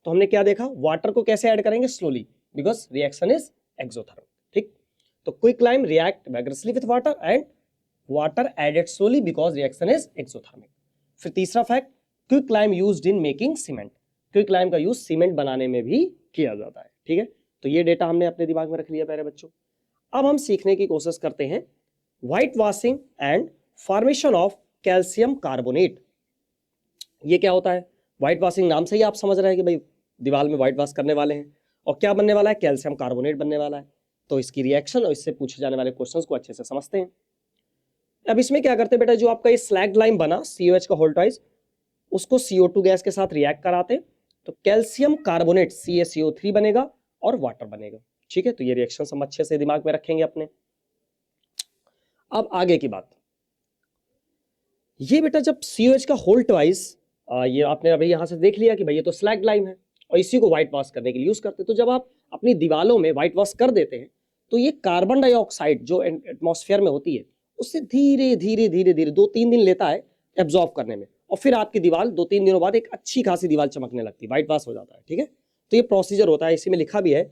तो हमने क्या देखा, वाटर को कैसे ऐड करेंगे, slowly, because reaction is exothermic, ठीक। तो quicklime react vigorously with water and water added slowly because reaction is exothermic. फिर तीसरा fact, quicklime used in making cement, quicklime का यूज सीमेंट बनाने में भी किया जाता है, ठीक है। तो ये डेटा हमने अपने दिमाग में रख लिया प्यारे बच्चों। अब हम सीखने की कोशिश करते हैं white washing and formation of calcium carbonate. ये क्या होता है, व्हाइट वॉशिंग नाम से ही आप समझ रहे हैं कि भाई दीवार में व्हाइट वॉश करने वाले हैं, और क्या बनने वाला है, कैल्शियम कार्बोनेट बनने वाला है। तो इसकी रिएक्शन और इससे पूछे जाने वाले क्वेश्चंस को अच्छे से समझते हैं। अब इसमें क्या करते हैं बेटा, जो आपका ये स्लैग्ड लाइम बना COH का होल ट्वाइस, उसको CO2 गैस के साथ रिएक्ट कराते तो कैल्शियम कार्बोनेट CaCO3 बनेगा और वाटर बनेगा, ठीक है। तो ये रिएक्शन हम अच्छे से दिमाग में रखेंगे अपने। अब आगे की बात, ये बेटा जब COH का होल ट्वाइस, ये आपने अभी यहां से देख लिया कि भाई ये तो स्लैग्ड लाइम है और इसी को व्हाइट वॉश करने के लिए यूज करते हैं। तो जब आप अपनी दीवारों में व्हाइट वॉश कर देते हैं तो ये कार्बन डाइऑक्साइड जो एटमॉस्फेयर में होती है उससे धीरे धीरे 2-3 दिन लेता है एब्जॉर्ब करने में, और फिर आपकी दीवार 2-3 दिनों बाद एक अच्छी खासी दीवार चमकने लगती है, व्हाइट वॉश हो जाता है, ठीक है। तो ये प्रोसीजर होता है, इसी में लिखा भी है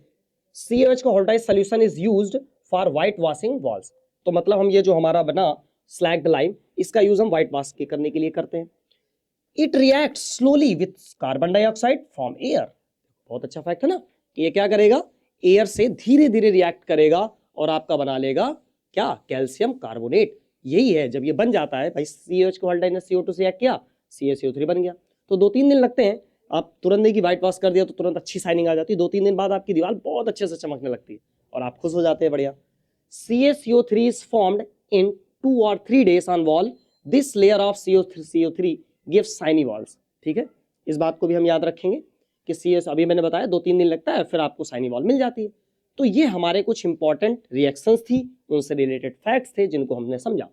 COH का whole twice solution is used for white washing walls. तो मतलब हम ये जो हमारा बना स्लैग्ड लाइम, इसका यूज हम व्हाइट वॉश करने के लिए करते हैं। It react slowly with carbon dioxide from air. बहुत अच्छा फैक्ट है ना, कि ये क्या करेगा, एयर से धीरे धीरे रिएक्ट करेगा और आपका बना लेगा क्या, कैल्शियम कार्बोनेट। यही है, जब ये बन जाता है भाई COH को होल ट्वाइस ने CO2 से रिएक्ट किया, CaCO3 बन गया। तो 2-3 दिन लगते हैं, आप तुरंत नहीं कि व्हाइट वॉश कर दिया तो तुरंत अच्छी शाइनिंग आ जाती है, 2-3 दिन बाद आपकी दीवार बहुत अच्छे से चमकने लगती है और आप खुश हो जाते हैं, बढ़िया। CaCO3 is formed in 2 or 3 days on wall. This layer of CO3 gives shiny walls. ठीक है, इस बात को भी हम याद रखेंगे कि CS अभी मैंने बताया 2-3 दिन लगता है, फिर आपको शाइनी वॉल मिल जाती है। तो ये हमारे कुछ इंपॉर्टेंट रिएक्शंस थी, उनसे रिलेटेड फैक्ट्स थे जिनको हमने समझा।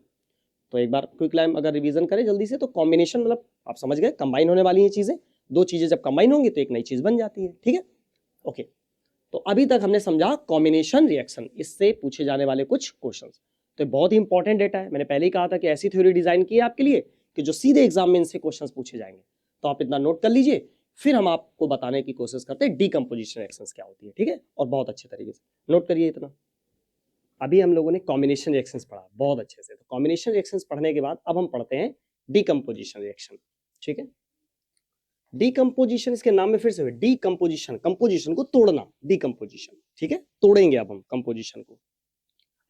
तो एक बार क्विकलाइम अगर रिवीजन करें जल्दी से, तो कॉम्बिनेशन मतलब आप समझ गए, कंबाइन होने वाली ये चीजें, दो चीजें जब कंबाइन होंगी तो एक नई चीज बन जाती है, ठीक है। ओके, तो अभी तक हमने समझा कॉम्बिनेशन रिएक्शन, इससे पूछे जाने वाले कुछ क्वेश्चंस। तो बहुत ही इंपॉर्टेंट डेटा है, मैंने पहले ही कहा था कि ऐसी थ्योरी डिजाइन की है आपके लिए कि जो सीधे एग्जाम में इनसे क्वेश्चंस पूछे जाएंगे। तो आप इतना नोट कर लीजिए, फिर हम आपको बताने की कोशिश करते हैं डीकंपोजिशन रिएक्शंस क्या होती है, ठीक है। और बहुत अच्छे तरीके से नोट करिए इतना। अभी हम लोगों ने कॉम्बिनेशन रिएक्शंस पढ़ा बहुत अच्छे से, तो कॉम्बिनेशन रिएक्शंस पढ़ने के बाद अब हम पढ़ते हैं डीकंपोजिशन रिएक्शन, ठीक है। डीकंपोजिशन, इसके नाम में फिर से डीकंपोजिशन, कंपोजिशन को तोड़ना, डीकंपोजिशन, ठीक है। तोड़ेंगे अब हम कंपोजिशन को।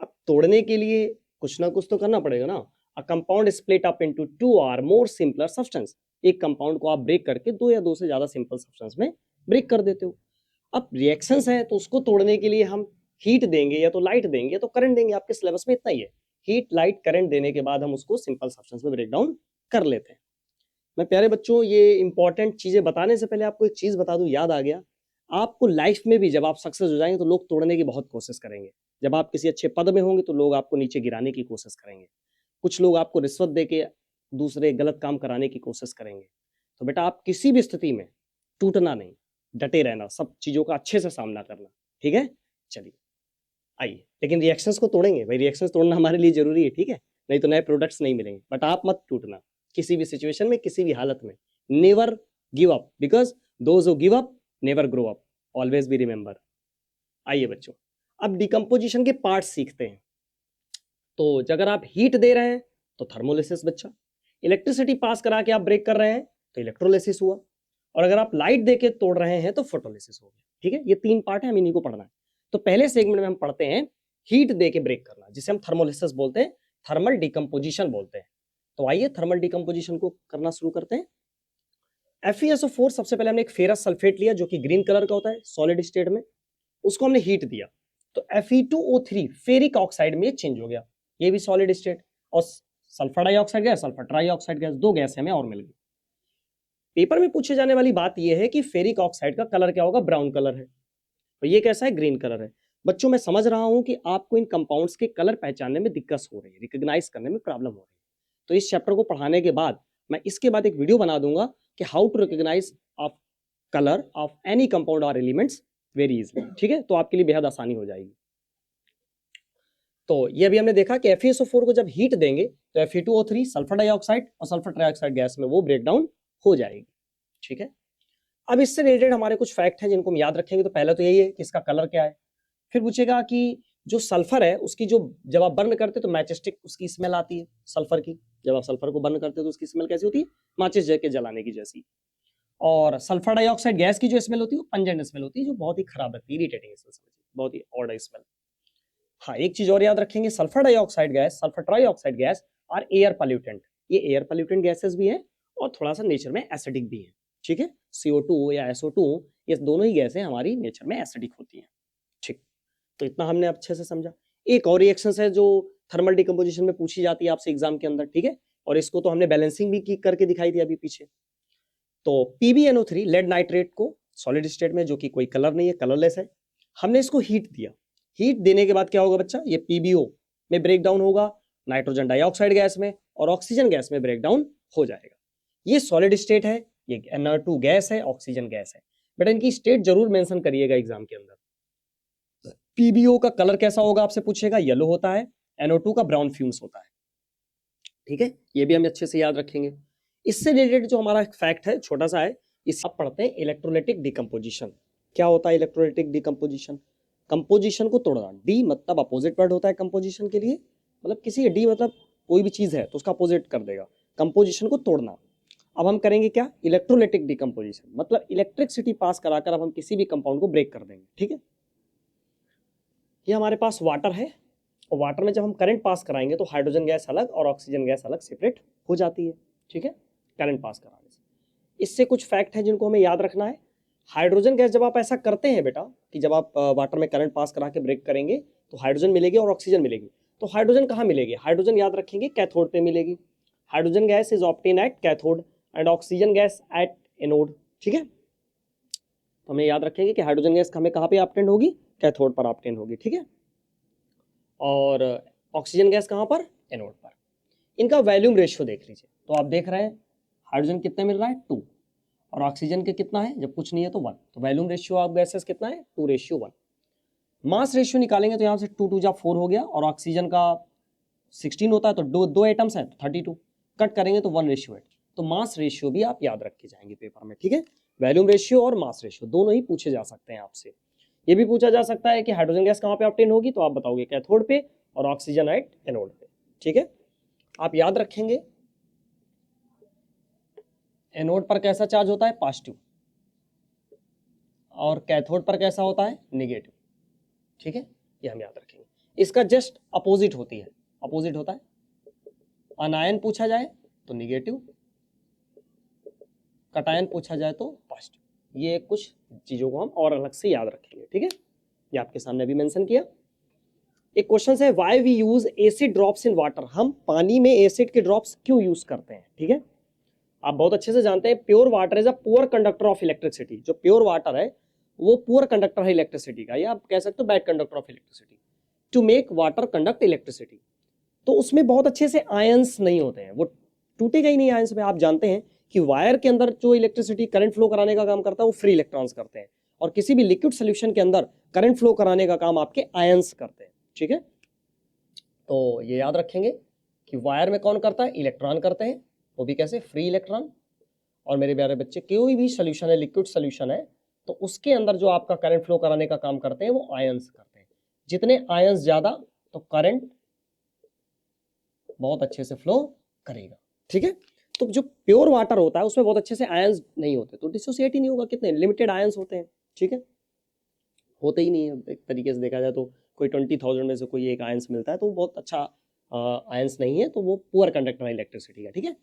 अब तोड़ने के लिए कुछ ना कुछ तो करना पड़ेगा ना। A compound split up into 2 और मोर सिंपलर सब्सटेंस, एक कंपाउंड को आप ब्रेक करके 2 या 2 से ज्यादा सिंपल सब्सटेंस में ब्रेक कर देते हो। अब रिएक्शंस है तो उसको तोड़ने के लिए हम हीट देंगे या तो लाइट देंगे या तो करंट देंगे, आपके सिलेबस में इतना ही है। हीट, लाइट, करंट देने के बाद हम उसको सिंपल सब्सटेंस में ब्रेक डाउन कर लेते हैं। मैं प्यारे बच्चों ये इंपॉर्टेंट चीजें बताने से पहले आपको एक चीज बता दूं, याद आ गया, आपको लाइफ में भी जब आप सक्सेस हो जाएंगे तो लोग तोड़ने की बहुत कोशिश करेंगे। जब आप किसी अच्छे पद में होंगे तो लोग आपको नीचे गिराने की कोशिश करेंगे। कुछ लोग आपको रिश्वत दे के दूसरे गलत काम कराने की कोशिश करेंगे। तो बेटा आप किसी भी स्थिति में टूटना नहीं, डटे रहना, सब चीज़ों का अच्छे से सामना करना, ठीक है। चलिए आइए, लेकिन रिएक्शंस को तोड़ेंगे भाई, रिएक्शंस तोड़ना हमारे लिए जरूरी है, ठीक है, नहीं तो नए प्रोडक्ट्स नहीं मिलेंगे। बट आप मत टूटना किसी भी सिचुएशन में, किसी भी हालत में। Never give up, because those who give up never grow up, always be remember. आइए बच्चों, अब डिकम्पोजिशन के पार्ट सीखते हैं। तो अगर आप हीट दे रहे हैं तो थर्मोलिसिस बच्चा, इलेक्ट्रिसिटी पास करा के आप ब्रेक कर रहे हैं तो इलेक्ट्रोलिसिस हुआ, और अगर आप लाइट दे के तोड़ रहे हैं तो फोटोलिसिस हो गया, ठीक है। ये 3 पार्ट है, हम इन्हीं को पढ़ना है। तो पहले सेगमेंट में हम पढ़ते हैं हीट दे के ब्रेक करना, जिसे हम थर्मोलिसिस बोलते हैं, थर्मल डिकम्पोजिशन बोलते हैं। तो आइए थर्मल डिकम्पोजिशन को करना शुरू करते हैं। FeSO4, सबसे पहले हमने एक फेरस सल्फेट लिया जो कि ग्रीन कलर का होता है सॉलिड स्टेट में, उसको हमने हीट दिया तो Fe2O3 फेरिक ऑक्साइड में चेंज हो गया, ये भी सॉलिड स्टेट। और sulphur dioxide gas, sulphur trioxide gas, 2 gas हमें और मिल गई। पेपर में पूछे जाने वाली बात यह है कि फेरिक ऑक्साइड का कलर क्या होगा, ब्राउन कलर है, तो ये कैसा है, ग्रीन कलर है। बच्चों मैं समझ रहा हूं कि आपको इन कंपाउंड्स के कलर पहचानने में दिक्कत हो रही है, रिकॉग्नाइज करने में प्रॉब्लम हो रही है। तो इस चैप्टर को पढ़ाने के बाद मैं इसके बाद एक वीडियो बना दूंगा कि how to recognize of colour of any compound और एलिमेंट्स वेरी इजीली, ठीक है। तो आपके लिए बेहद आसानी हो जाएगी। तो ये अभी हमने देखा कि FeSO4 को जब हीट देंगे तो Fe2O3 सल्फर डाइऑक्साइड और सल्फर ट्राइऑक्साइड गैस में वो ब्रेक डाउन हो जाएगी, ठीक है। अब इससे रिलेटेड हमारे कुछ फैक्ट हैं जिनको हम याद रखेंगे। तो पहला तो यही है कि इसका कलर क्या है, फिर पूछेगा कि जो सल्फर है उसकी जो जब आप बर्न करते तो मैचस्टिक उसकी स्मेल आती है सल्फर की, जब आप सल्फर को बर्न करते हो तो उसकी स्मेल कैसी होती है, माचिस के जलाने की जैसी। और सल्फर डाइऑक्साइड गैस की जो स्मेल होती है वो पंजेंट स्मेल होती है, जो बहुत ही खराब लगती है, इरिटेटिंग स्मेल, बहुत ही ऑड स्मेल। हाँ, एक चीज और याद रखेंगे, sulphur dioxide gas, sulphur trioxide gas are air pollutant, ये एयर पॉल्यूटेंट गैसेस भी हैं और थोड़ा सा नेचर में एसिडिक भी है, ठीक है। CO2 या SO2 ये दोनों ही गैसें हमारी नेचर में एसिडिक होती हैं, ठीक। तो इतना हमने अच्छे से समझा। एक और रिएक्शन है जो थर्मल डिकम्पोजिशन में पूछी जाती है आपसे एग्जाम के अंदर, ठीक है, और इसको तो हमने बैलेंसिंग भी करके दिखाई थी अभी पीछे। तो PbNO3 लेड नाइट्रेट को सॉलिड स्टेट में, जो कि कोई कलर नहीं है, कलरलेस है, हमने इसको हीट दिया। हीट देने के बाद क्या होगा बच्चा, ये PbO में ब्रेक डाउन होगा, नाइट्रोजन डाइऑक्साइड गैस में और ऑक्सीजन गैस में ब्रेक डाउन हो जाएगा। ये सॉलिड स्टेट है, ये NR2 गैस है, ऑक्सीजन गैस है। बेटा इनकी स्टेट जरूर मेंशन करिएगा एग्जाम के अंदर। PbO का कलर कैसा होगा आपसे पूछेगा, येलो होता है, NO2 का ब्राउन फ्यूम्स होता है, ठीक है। ये भी हम अच्छे से याद रखेंगे। इससे रिलेटेड जो हमारा फैक्ट है छोटा सा है, इस आप पढ़ते हैं इलेक्ट्रोलाइटिक डिकम्पोजिशन। क्या होता है इलेक्ट्रोलाइटिक डिकम्पोजिशन, कंपोजिशन को तोड़ना। डी मतलब अपोजिट वर्ड होता है कंपोजिशन के लिए, मतलब किसी डी मतलब कोई भी चीज है तो उसका अपोजिट कर देगा, कंपोजिशन को तोड़ना। अब हम करेंगे क्या, इलेक्ट्रोलाइटिक डिकम्पोजिशन, मतलब इलेक्ट्रिसिटी पास कराकर अब हम किसी भी कंपाउंड को ब्रेक कर देंगे, ठीक है। ये हमारे पास वाटर है और वाटर में जब हम करंट पास कराएंगे तो हाइड्रोजन गैस अलग और ऑक्सीजन गैस अलग सेपरेट हो जाती है, ठीक है, करंट पास कराने से। इससे कुछ फैक्ट है जिनको हमें याद रखना है। हाइड्रोजन गैस जब आप ऐसा करते हैं बेटा कि जब आप वाटर में करंट पास करा के ब्रेक करेंगे तो हाइड्रोजन मिलेगी और ऑक्सीजन मिलेगी। तो हाइड्रोजन कहाँ मिलेगी, हाइड्रोजन याद रखेंगे कैथोड पे मिलेगी। Hydrogen gas is obtain at cathode and oxygen gas at anode, ठीक है। तो हमें याद रखेंगे कि हाइड्रोजन गैस हमें कहाँ पे ऑब्टेन होगी, कैथोड पर ऑब्टेन होगी, ठीक है। और ऑक्सीजन गैस कहाँ पर, एनोड पर। इनका वॉल्यूम रेशियो देख लीजिए। तो आप देख रहे हैं हाइड्रोजन कितने मिल रहा है, 2, और ऑक्सीजन के कितना है, जब कुछ नहीं है तो 1। तो वॉल्यूम रेशियो ऑफ गैसेस कितना है, 2:1। मास रेशियो निकालेंगे तो यहाँ से 2 2 जा 4 हो गया, और ऑक्सीजन का 16 होता है तो दो एटम्स हैं तो 32, कट करेंगे तो 1:8। तो मास रेशियो भी आप याद रख के जाएंगे पेपर में, ठीक है। वॉल्यूम रेशियो और मास रेशियो दोनों ही पूछे जा सकते हैं आपसे। ये भी पूछा जा सकता है कि हाइड्रोजन गैस कहाँ पे ऑब्टेन होगी, तो आप बताओगे कैथोड पे और ऑक्सीजन एट एनोड पे, ठीक है। आप याद रखेंगे एनोड पर कैसा चार्ज होता है, पॉजिटिव, और कैथोड पर कैसा होता है, नेगेटिव, ठीक है। ये हम याद रखेंगे। इसका जस्ट अपोजिट होती है, अपोजिट होता है। अनायन पूछा जाए तो नेगेटिव, कटायन पूछा जाए तो पॉजिटिव। ये कुछ चीजों को हम और अलग से याद रखेंगे, ठीक है। ये आपके सामने अभी मेंशन किया। एक क्वेश्चन है, why we use acid drops in water, हम पानी में एसिड के ड्रॉप्स क्यों यूज करते हैं, ठीक है। आप बहुत अच्छे से जानते हैं pure water is a poor conductor of electricity. जो प्योर वाटर है वो पुअर कंडक्टर है इलेक्ट्रिसिटी का, या आप कह सकते हो bad conductor of electricity. To make water conduct electricity, तो उसमें बहुत अच्छे से आयंस नहीं होते हैं, वो टूटेगा ही नहीं आयंस में। आप जानते हैं कि वायर के अंदर जो इलेक्ट्रिसिटी करंट फ्लो कराने का काम करता है वो फ्री इलेक्ट्रॉन्स करते हैं, और किसी भी लिक्विड सोल्यूशन के अंदर करंट फ्लो कराने का काम आपके आयंस करते हैं। ठीक है, तो ये याद रखेंगे कि वायर में कौन करता है, इलेक्ट्रॉन करते हैं, वो भी कैसे, फ्री इलेक्ट्रॉन। और मेरे प्यारे बच्चे, कोई भी सोल्यूशन है, लिक्विड सोल्यूशन है, तो उसके अंदर जो आपका करंट फ्लो कराने का काम करते हैं वो आयंस करते हैं। जितने आयंस ज्यादा तो करंट बहुत अच्छे से फ्लो करेगा। ठीक है, तो जो प्योर वाटर होता है उसमें बहुत अच्छे से आयंस नहीं होते, तो डिसोसिएट ही नहीं होगा, कितने लिमिटेड आयंस होते हैं। ठीक है, होते ही नहीं है, एक तरीके से देखा जाए तो कोई 20,000 में से कोई एक आयंस मिलता है तो वो बहुत अच्छा आयंस नहीं है, तो वो पुअर कंडक्टर है इलेक्ट्रिसिटी का। ठीक है,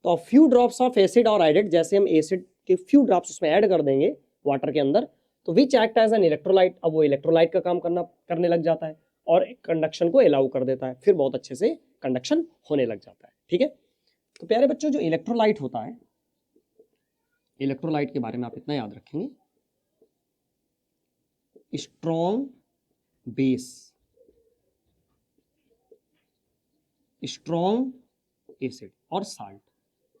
तो फ्यू ड्रॉप्स ऑफ एसिड और एडेड, जैसे हम एसिड के फ्यू ड्रॉप्स उसमें ऐड कर देंगे वाटर के अंदर, तो which act as an electrolyte, अब वो इलेक्ट्रोलाइट का काम करने लग जाता है और कंडक्शन को अलाउ कर देता है, फिर बहुत अच्छे से कंडक्शन होने लग जाता है। ठीक है, तो प्यारे बच्चों, जो इलेक्ट्रोलाइट होता है, इलेक्ट्रोलाइट के बारे में आप इतना याद रखेंगे, स्ट्रॉन्ग बेस, स्ट्रॉन्ग एसिड और साल्ट,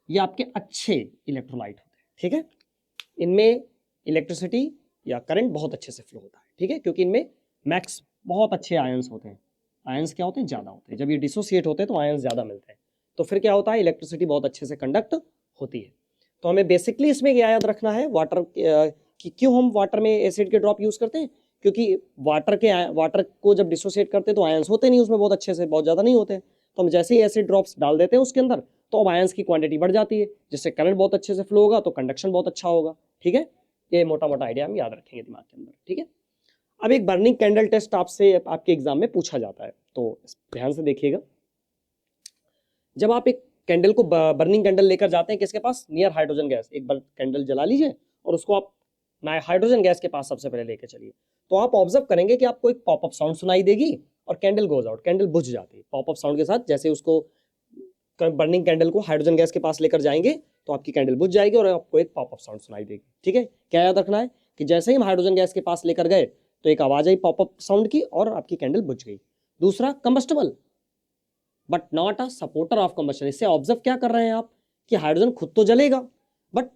ये आपके अच्छे इलेक्ट्रोलाइट होते हैं। ठीक है, इनमें इलेक्ट्रिसिटी या करंट बहुत अच्छे से फ्लो होता है। ठीक है, क्योंकि इनमें मैक्स बहुत अच्छे आयंस होते हैं। आयंस क्या होते हैं, ज्यादा होते हैं। जब ये डिसोसिएट होते हैं तो आयंस ज्यादा मिलते हैं, तो फिर क्या होता है, इलेक्ट्रिसिटी बहुत अच्छे से कंडक्ट होती है। तो हमें बेसिकली इसमें क्या याद रखना है, वाटर कि क्यों हम वाटर में एसिड के ड्रॉप यूज करते हैं, क्योंकि वाटर को जब डिसोसिएट करते हैं तो आयंस होते नहीं उसमें बहुत अच्छे से, बहुत ज्यादा नहीं होते, तो हम जैसे ही एसिड ड्रॉप्स डाल देते हैं उसके अंदर तो अब आयंस की क्वांटिटी बढ़ जाती है, जिससे करंट बहुत अच्छे से फ्लो होगा, तो कंडक्शन बहुत अच्छा होगा। ठीक है, ये मोटा मोटा आइडिया हम याद रखेंगे दिमाग के अंदर। ठीक है, अब एक बर्निंग कैंडल टेस्ट आपसे आपके एग्जाम में पूछा जाता है, तो ध्यान से देखिएगा। जब आप एक कैंडल को बर्निंग कैंडल लेकर जाते हैं किसके पास, नियर हाइड्रोजन गैस, एक बार कैंडल जला लीजिए और उसको आप हाइड्रोजन गैस के पास सबसे पहले लेकर चलिए, तो आप ऑब्जर्व करेंगे कि आपको एक पॉपअप साउंड सुनाई देगी और कैंडल गोज आउट, कैंडल बुझ जाती है पॉपअप साउंड के साथ। जैसे उसको बर्निंग कैंडल को हाइड्रोजन गैस के पास लेकर जाएंगे तो आपकी कैंडल बुझ जाएगी और आपको एक पॉपअप साउंड सुनाई देगी। ठीक है, क्या याद रखना है कि जैसे ही हम हाइड्रोजन गैस के पास लेकर गए तो एक आवाज आई पॉपअप साउंड की और आपकी कैंडल बुझ गई। दूसरा, combustible but not a supporter of combustion, इससे ऑब्जर्व क्या कर रहे हैं आप कि हाइड्रोजन खुद तो जलेगा बट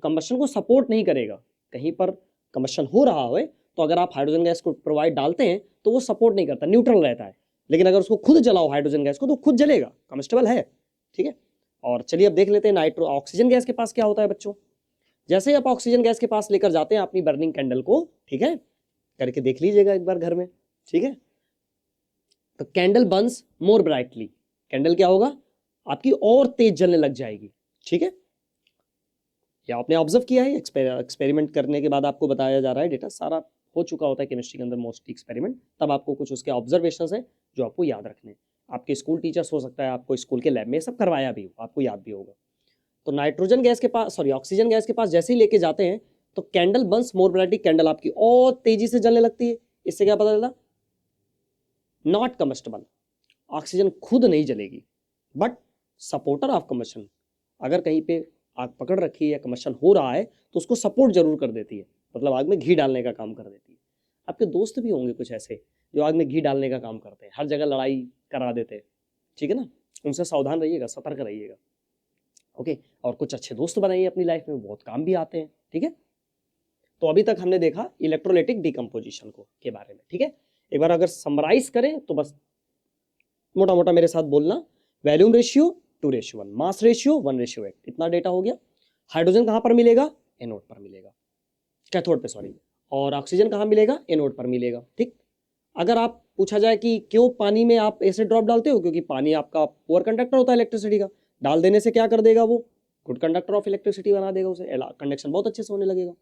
कंबशन को सपोर्ट नहीं करेगा। कहीं पर कंबशन हो रहा हो तो अगर आप हाइड्रोजन गैस को प्रोवाइड डालते हैं तो वो सपोर्ट नहीं करता, न्यूट्रल रहता है, लेकिन अगर उसको खुद जलाओ हाइड्रोजन गैस को तो खुद जलेगा, कंबस्टेबल है। ठीक है, और चलिए अब देख लेते हैं ऑक्सीजन गैस के पास क्या होता है बच्चों। जैसे ही आप ऑक्सीजन गैस के पास लेकर जाते हैं अपनी बर्निंग कैंडल को, ठीक है, करके देख लीजिएगा एक बार घर में। ठीक है, तो कैंडल बर्न्स मोर ब्राइटली, कैंडल क्या होगा, आपकी और तेज जलने लग जाएगी। ठीक है, या आपने ऑब्जर्व किया है, एक्सपेरिमेंट करने के बाद आपको बताया जा रहा है, डेटा सारा हो चुका होता है केमिस्ट्री के अंदर मोस्टली एक्सपेरिमेंट, तब आपको कुछ उसके ऑब्जर्वेशंस हैं जो आपको याद रखने हैं। आपके स्कूल टीचर्स हो सकता है आपको स्कूल के लैब में सब करवाया भी हो, आपको याद भी होगा। तो नाइट्रोजन गैस के पास, सॉरी ऑक्सीजन गैस के पास जैसे ही लेके जाते हैं तो कैंडल बर्न्स मोर ब्राइटली, कैंडल आपकी और तेजी से जलने लगती है। इससे क्या पता चला, नॉट कंबस्टेबल, ऑक्सीजन खुद नहीं जलेगी बट सपोर्टर ऑफ कंबशन, अगर कहीं पे आग पकड़ रखी है या कंबशन हो रहा है तो उसको सपोर्ट जरूर कर देती है, मतलब आग में घी डालने का काम कर देती है। आपके दोस्त भी होंगे कुछ ऐसे जो आग में घी डालने का काम करते हैं, हर जगह लड़ाई करा देते हैं। ठीक है ना, उनसे सावधान रहिएगा, सतर्क रहिएगा। ओके, और कुछ अच्छे दोस्त बनाइए अपनी लाइफ में, बहुत काम भी आते हैं। ठीक है, तो अभी तक हमने देखा इलेक्ट्रोलाइटिक डिकम्पोजिशन को के बारे में। ठीक है, एक बार अगर समराइज करें तो बस मोटा मोटा मेरे साथ बोलना, वॉल्यूम रेशियो 2:1, मास रेशियो 1:8, इतना डेटा हो गया। हाइड्रोजन कहां पर मिलेगा, एनोड पर मिलेगा, कैथोड पे सॉरी, और ऑक्सीजन कहां मिलेगा, एनोड पर मिलेगा। ठीक, अगर आप पूछा जाए कि क्यों पानी में आप एसिड ड्रॉप डालते हो, क्योंकि पानी आपका पुअर कंडक्टर होता है इलेक्ट्रिसिटी का, डाल देने से क्या कर देगा, वो गुड कंडक्टर ऑफ इलेक्ट्रिसिटी बना देगा, उसे कंडक्शन बहुत अच्छे से होने लगेगा।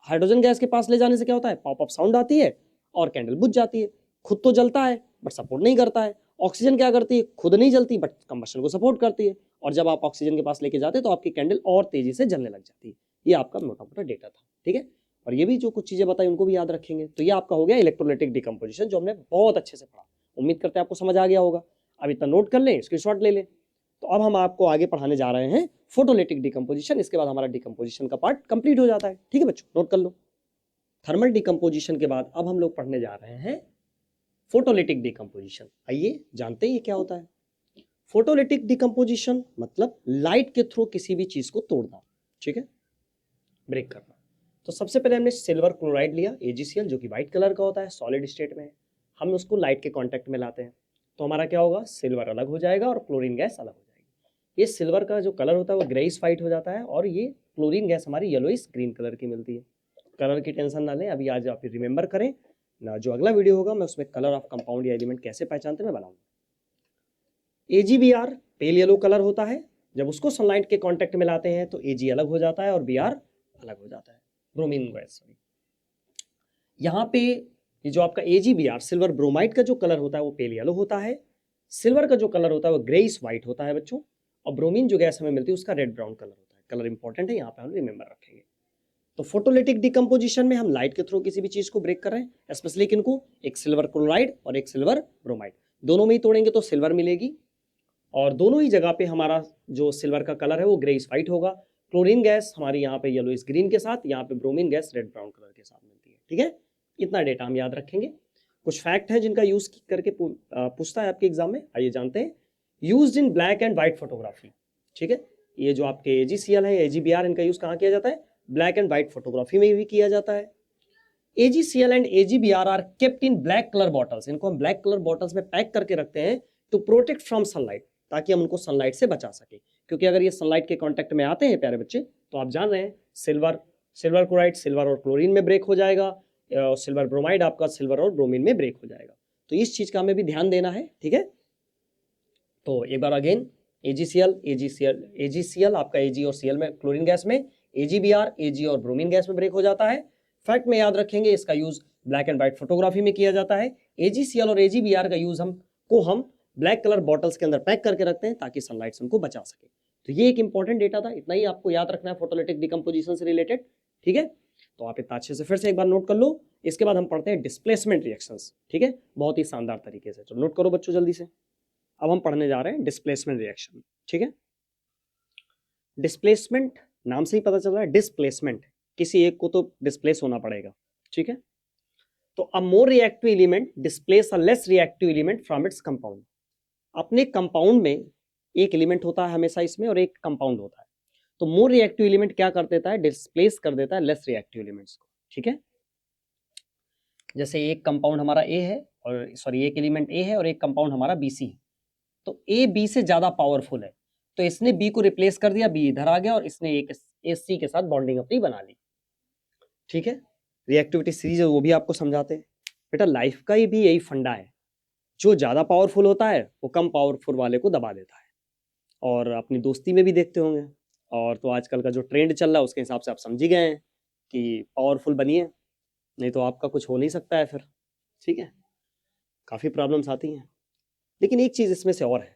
हाइड्रोजन गैस के पास ले जाने से क्या होता है, पॉपअप साउंड आती है और कैंडल बुझ जाती है, खुद तो जलता है बट सपोर्ट नहीं करता है। ऑक्सीजन क्या करती है, खुद नहीं जलती बट कंबशन को सपोर्ट करती है, और जब आप ऑक्सीजन के पास लेके जाते हैं तो आपकी कैंडल और तेजी से जलने लग जाती है। ये आपका मोटा मोटा डेटा था। ठीक है, और ये भी जो कुछ चीजें बताई उनको भी याद रखेंगे। तो ये आपका हो गया इलेक्ट्रोलाइटिक डिकम्पोजिशन, जो हमने बहुत अच्छे से पढ़ा। उम्मीद करते हैं आपको समझ आ गया होगा। अब इतना नोट कर लें, स्क्रीनशॉट ले लें। तो अब हम आपको आगे पढ़ाने जा रहे हैं फोटोलिटिक डिकम्पोजिशन। इसके बाद हमारा डिकम्पोजिशन का पार्ट कंप्लीट हो जाता है। ठीक है बच्चों, नोट कर लो। थर्मल डिकम्पोजिशन के बाद अब हम लोग पढ़ने जा रहे हैं फोटोलिटिक डिकम्पोजिशन। आइए जानते हैं ये क्या होता है। फोटोलिटिक डिकम्पोजिशन मतलब लाइट के थ्रू किसी भी चीज को तोड़ना, ठीक है, ब्रेक करना। तो सबसे पहले हमने सिल्वर क्लोराइड लिया AgCl, जो कि व्हाइट कलर का होता है, सॉलिड स्टेट में है। हम उसको लाइट के कांटेक्ट में लाते हैं तो हमारा क्या होगा, सिल्वर अलग हो जाएगा और क्लोरीन गैस अलग हो जाएगी। ये सिल्वर का जो कलर होता है वो ग्रेइश व्हाइट हो जाता है और ये क्लोरीन गैस हमारी येलोइश ग्रीन कलर की मिलती है। कलर की टेंशन ना लें, अभी आज आप रिमेंबर करें ना, जो अगला वीडियो होगा मैं उसमें कलर ऑफ कंपाउंड या एलिमेंट कैसे पहचानते मैं बनाऊंगा। AgBr पेल येलो कलर होता है, जब उसको सनलाइट के कांटेक्ट में लाते हैं तो Ag अलग हो जाता है और Br अलग हो जाता है, ब्रोमीन गैस। सॉरी, यहाँ पे ये जो आपका AgBr सिल्वर ब्रोमाइड का जो कलर होता है वो पेल येलो होता है, सिल्वर का जो कलर होता है वो ग्रेइश व्हाइट होता है बच्चों, और ब्रोमीन जो गैस हमें मिलती है उसका रेड ब्राउन कलर होता है। कलर इंपॉर्टेंट है, यहाँ पे हम रिमेंबर रखेंगे। तो फोटोलिटिक डिकम्पोजिशन में हम लाइट के थ्रू किसी भी चीज को ब्रेक कर रहे हैं, स्पेशली किनको, एक सिल्वर क्लोराइड और एक सिल्वर ब्रोमाइड, दोनों में ही तोड़ेंगे तो सिल्वर मिलेगी और दोनों ही जगह पे हमारा जो सिल्वर का कलर है वो ग्रेइश व्हाइट होगा। क्लोरीन गैस हमारी यहाँ पे येलोइश ग्रीन के साथ, यहाँ पे bromine gas red brown colour के साथ मिलती है। ठीक है, इतना डेटा हम याद रखेंगे। कुछ फैक्ट है जिनका यूज करके पूछता है आपके एग्जाम में, आइए जानते हैं। Used in black and white photography, ठीक है, ये जो आपके AgCl है, AgBr, इनका यूज कहाँ किया जाता है, ब्लैक एंड व्हाइट फोटोग्राफी में भी किया जाता है। AgCl and AgBr are kept in black colour bottles, इनको हम ब्लैक कलर बॉटल्स में पैक करके रखते हैं टू प्रोटेक्ट फ्रॉम सनलाइट, ताकि हम उनको सनलाइट से बचा सके। क्योंकि अगर ये सनलाइट के कांटेक्ट में आते हैं प्यारे बच्चे, तो आप जान रहे हैं सिल्वर क्लोराइड सिल्वर और क्लोरीन में ब्रेक हो जाएगा, सिल्वर ब्रोमाइड आपका सिल्वर और ब्रोमीन में ब्रेक हो जाएगा। तो इस चीज का हमें भी ध्यान देना है। ठीक है, तो एक बार अगेन, AgCl आपका Ag और Cl में क्लोरीन गैस में, AgBr Ag और ब्रोमीन गैस में ब्रेक हो जाता है। फैक्ट में याद रखेंगे, इसका use black and white photography में किया जाता है। AgCl और AgBr का यूज हम ब्लैक कलर बॉटल्स के अंदर पैक करके रखते हैं ताकि सनलाइट से उनको बचा सके। तो ये एक इंपॉर्टेंट डेटा था, इतना ही आपको याद रखना है फोटोलिटिक डिकम्पोजिशन से रिलेटेड। ठीक है, तो आप इतना अच्छे से फिर से एक बार नोट कर लो। इसके बाद हम पढ़ते हैं डिस्प्लेसमेंट रिएक्शंस। ठीक है, बहुत ही शानदार तरीके से, तो नोट करो बच्चों जल्दी से। अब हम पढ़ने जा रहे हैं डिस्प्लेसमेंट रिएक्शन। ठीक है, डिस्प्लेसमेंट नाम से ही पता चल रहा है, डिस्प्लेसमेंट, किसी एक को तो डिस्प्लेस होना पड़ेगा। ठीक है, तो a more reactive element displace a less reactive element from its compound. अपने कंपाउंड में एक एलिमेंट होता है हमेशा इसमें और एक कंपाउंड होता है, तो मोर रिएक्टिव एलिमेंट क्या कर देता है, डिस्प्लेस कर देता है लेस रिएक्टिव एलिमेंट्स को। ठीक है, जैसे एक कंपाउंड हमारा ए है और सॉरी एक एलिमेंट ए है और एक कंपाउंड हमारा BC है, तो ए बी से ज्यादा पावरफुल है, तो इसने बी को रिप्लेस कर दिया, बी इधर आ गया और इसने एक सी के साथ बॉन्डिंग अपनी बना ली। ठीक है, रिएक्टिविटी सीरीज है वो भी आपको समझाते हैं। बेटा लाइफ का ही भी यही फंडा है, जो ज्यादा पावरफुल होता है वो कम पावरफुल वाले को दबा देता है। और अपनी दोस्ती में भी देखते होंगे, और तो आजकल का जो ट्रेंड चल रहा है उसके हिसाब से आप समझ ही गए हैं कि पावरफुल बनिए, नहीं तो आपका कुछ हो नहीं सकता है फिर। ठीक है, काफी प्रॉब्लम्स आती हैं। लेकिन एक चीज इसमें से और है,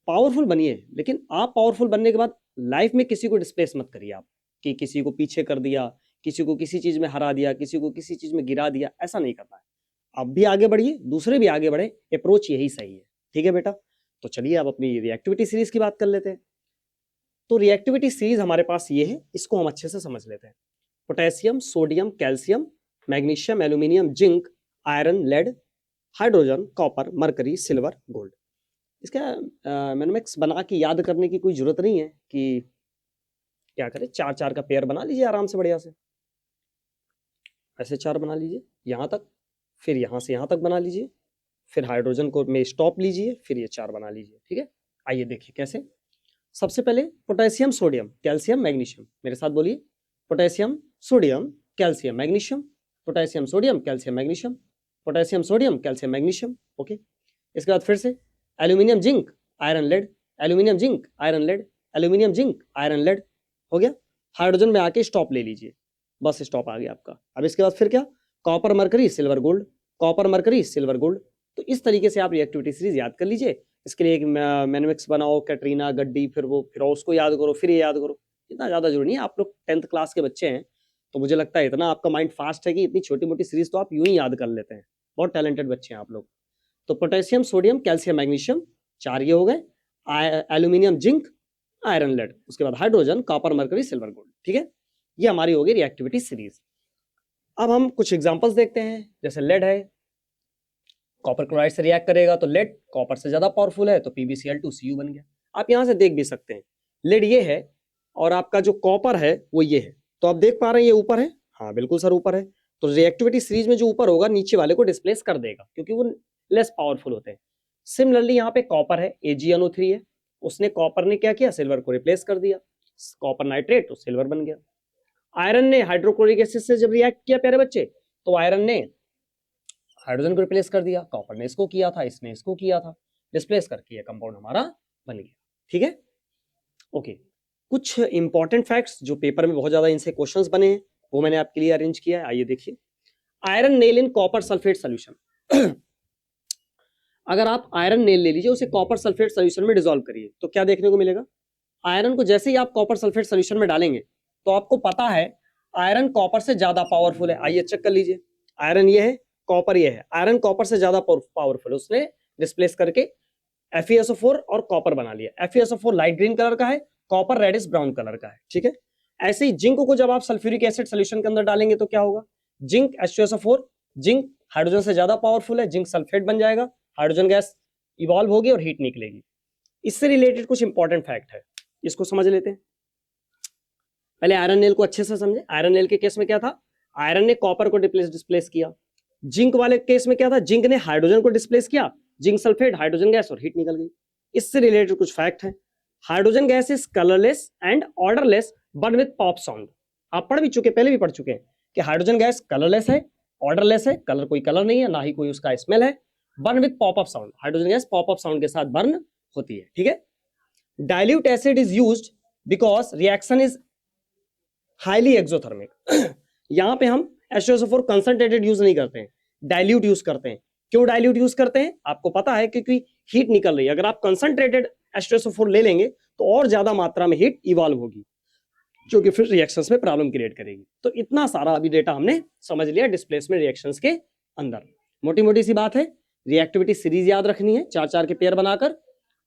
पावरफुल बनिए, लेकिन आप पावरफुल बनने के बाद लाइफ में किसी को डिस्प्लेस मत करिए आप, कि किसी को पीछे कर दिया, किसी को किसी चीज में हरा दिया, किसी को किसी चीज में गिरा दिया, ऐसा नहीं करना है। आप भी आगे बढ़िए, दूसरे भी आगे बढ़े, अप्रोच यही सही है। ठीक है बेटा, तो चलिए अब अपनी रिएक्टिविटी सीरीज की बात कर लेते हैं। तो रिएक्टिविटी सीरीज हमारे पास ये है, इसको हम अच्छे से समझ लेते हैं। Potassium, sodium, calcium, magnesium, aluminium, zinc, iron, lead, hydrogen, copper, mercury, silver, gold. इसका मैनोमिक्स बना के याद करने की कोई जरूरत नहीं है कि क्या करें, 4-4 का पेयर बना लीजिए आराम से बढ़िया से, ऐसे 4 बना लीजिए यहाँ तक, फिर यहाँ से यहाँ तक बना लीजिए, फिर हाइड्रोजन को में स्टॉप लीजिए, फिर ये 4 बना लीजिए। ठीक है, आइए देखिए कैसे। सबसे पहले पोटेशियम, सोडियम, कैल्शियम, मैग्नीशियम, मेरे साथ बोलिए, potassium, sodium, calcium, magnesium, potassium, sodium, calcium, magnesium, potassium, sodium, calcium, magnesium. Okay, इसके बाद फिर से aluminium, zinc, iron, lead, aluminium, zinc, iron, lead, aluminium, zinc, iron, lead, हो गया। हाइड्रोजन में आके स्टॉप ले लीजिए, बस स्टॉप आ गया आपका। अब इसके बाद फिर क्या, copper, mercury, silver, gold, copper, mercury, silver, gold. तो इस तरीके से आप रिएक्टिविटी सीरीज याद कर लीजिए। इसके लिए एक मैनोमिक्स बनाओ, कैटरीना, गड्डी, फिर उसको याद करो, फिर ये याद करो, इतना ज्यादा जरूरी नहीं है। आप लोग 10th क्लास के बच्चे हैं, तो मुझे लगता है इतना आपका माइंड फास्ट है कि इतनी छोटी मोटी सीरीज तो आप यूं ही याद कर लेते हैं। बहुत टैलेंटेड बच्चे हैं आप लोग। तो पोटेशियम, सोडियम, कैल्शियम, मैग्नीशियम, 4 ये हो गए। एल्यूमिनियम जिंक आयरन लेड, उसके बाद hydrogen copper mercury silver gold. ठीक है, ये हमारी होगी रिएक्टिविटी सीरीज। अब हम कुछ एग्जांपल्स देखते हैं, जैसे लेड है, कॉपर क्लोराइड से रिएक्ट करेगा तो लेड कॉपर से ज्यादा पावरफुल है, तो PbCl2Cu बन गया। आप यहां से देख भी सकते हैं, लेड ये है और आपका जो कॉपर है वो ये है, तो आप देख पा रहे हैं ये ऊपर है, हाँ बिल्कुल सर ऊपर है, तो रिएक्टिविटी सीरीज में जो ऊपर होगा नीचे वाले को डिस्प्लेस कर देगा क्योंकि वो लेस पावरफुल होते हैं। सिमिलरली यहाँ पे कॉपर है, AgNO3 है, उसने कॉपर ने क्या किया, सिल्वर को रिप्लेस कर दिया, कॉपर नाइट्रेट तो सिल्वर बन गया। आयरन ने हाइड्रोक्लोरिक एसिड से जब रिएक्ट किया प्यारे बच्चे, तो आयरन ने हाइड्रोजन को रिप्लेस कर दिया, कॉपर ने इसको किया था, इसने इसको किया था, डिस्प्लेस करके ये कंपाउंड हमारा बन गया। ठीक है, ओके। कुछ इंपॉर्टेंट फैक्ट्स जो पेपर में बहुत ज्यादा इनसे क्वेश्चंस बने हैं वो मैंने आपके लिए अरेंज किया है, आइए देखिए। Iron nail in copper sulphate solution अगर आप आयरन नेल ले लीजिए, उसे कॉपर सल्फेट सोल्यूशन में डिसॉल्व करिए तो क्या देखने को मिलेगा। आयरन को जैसे ही आप कॉपर सल्फेट सोल्यूशन में डालेंगे तो आपको पता है आयरन कॉपर से ज्यादा पावरफुल है, आइए चेक कर लीजिए। आयरन ये है, कॉपर ये है, आयरन कॉपर से ज्यादा पावरफुल है, उसने डिस्प्लेस करके FeSO4 और कॉपर बना लिया। FeSO4 लाइट ग्रीन कलर का है, कॉपर रेडिश ब्राउन कलर का है। ठीक है, ऐसे ही जिंक को जब आप सल्फ्यूरिक एसिड सोल्यूशन के अंदर डालेंगे तो क्या होगा, जिंक H2SO4, जिंक हाइड्रोजन से ज्यादा पावरफुल है, जिंक सल्फेट बन जाएगा, हाइड्रोजन गैस इवॉल्व होगी और हीट निकलेगी। इससे रिलेटेड कुछ इंपॉर्टेंट फैक्ट है, इसको समझ लेते हैं। पहले आयरन नेल को अच्छे से समझे। आयरन नेल के केस में क्या था, आयरन ने कॉपर को डिस्प्लेस किया। जिंक वाले केस में क्या था, जिंक ने हाइड्रोजन को डिस्प्लेस किया, जिंक सल्फेट, हाइड्रोजन गैस और हीट निकल गई। इससे रिलेटेड कुछ फैक्ट है। Hydrogen gas is colourless and odourless but with pop sound. आप पढ़ भी चुके, पहले भी पढ़ चुके हैं कि हाइड्रोजन गैस कलरलेस है, ऑर्डरलेस है, कलर कोई कलर नहीं है, ना ही कोई उसका स्मेल है, burn with pop up sound. Hydrogen gas pop up sound के साथ बर्न होती है। ठीक है, dilute acid is used because reaction is highly exothermic. यहां पे हम H2SO4 कंसंट्रेटेड यूज नहीं करते हैं, डाइल्यूट यूज करते हैं। क्यों डाइल्यूट यूज करते हैं, आपको पता है क्योंकि हीट निकल रही है। अगर आप कंसंट्रेटेड H2SO4 ले लेंगे तो और ज्यादा मात्रा में हीट इवॉल्व होगी, जो कि फिर रिएक्शंस में प्रॉब्लम क्रिएट करेगी। तो इतना सारा अभी डेटा हमने समझ लिया डिस्प्लेसमेंट रिएक्शंस के अंदर। मोटी मोटी सी बात है, रिएक्टिविटी सीरीज याद रखनी है, 4-4 के पेयर बनाकर।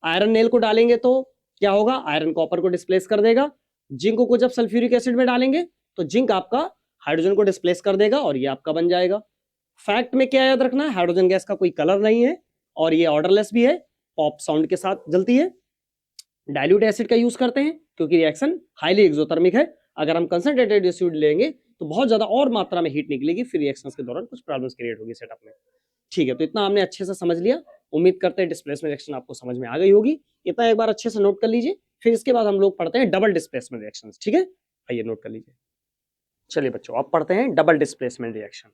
आयरन नेल को डालेंगे तो क्या होगा, आयरन कॉपर को डिस्प्लेस कर देगा। जिंक को जब सल्फ्यूरिक एसिड में डालेंगे तो जिंक आपका हाइड्रोजन को डिस्प्लेस कर देगा और ये आपका बन जाएगा। फैक्ट में क्या याद रखना है, हाइड्रोजन गैस का कोई कलर नहीं है और ये ऑर्डरलेस भी है, पॉप साउंड के साथ जलती है। डाइल्यूट एसिड का यूज करते हैं क्योंकि रिएक्शन हाईली एक्सोथर्मिक है। अगर हम कंसंट्रेटेड एसिड लेंगे तो बहुत ज्यादा और मात्रा में हीट निकलेगी, फिर रिएक्शंस के दौरान कुछ प्रॉब्लम्स क्रिएट होगी सेटअप में। ठीक है, तो इतना हमने अच्छे से समझ लिया। उम्मीद करते हैं डिस्प्लेसमेंट रिएक्शन आपको समझ में आ गई होगी। इतना एक बार अच्छे से नोट कर लीजिए, फिर इसके बाद हम लोग पढ़ते हैं डबल डिस्प्लेसमेंट रिएक्शंस। ठीक है, आइए नोट कर लीजिए। चलिए बच्चों, अब पढ़ते हैं डबल डिस्प्लेसमेंट रिएक्शन।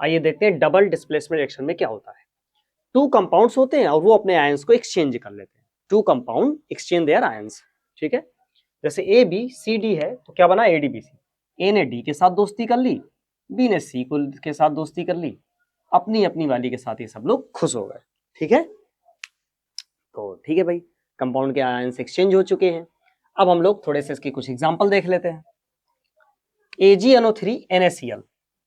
आइए देखते हैं डबल डिस्प्लेसमेंट रिएक्शन में क्या होता है। टू कंपाउंड्स होते हैं और वो अपने आयंस को एक्सचेंज कर लेते हैं। Two compound exchange their ions. ठीक है, जैसे ABCD है तो क्या बना, ADBC। ए ने डी के साथ दोस्ती कर ली, बी ने सी के साथ दोस्ती कर ली, अपनी अपनी वाली के साथ ये सब लोग खुश हो गए। ठीक है, तो ठीक है भाई, कंपाउंड के आयंस एक्सचेंज हो चुके हैं। अब हम लोग थोड़े से इसके कुछ एग्जांपल देख लेते हैं। AgNO3 NaCl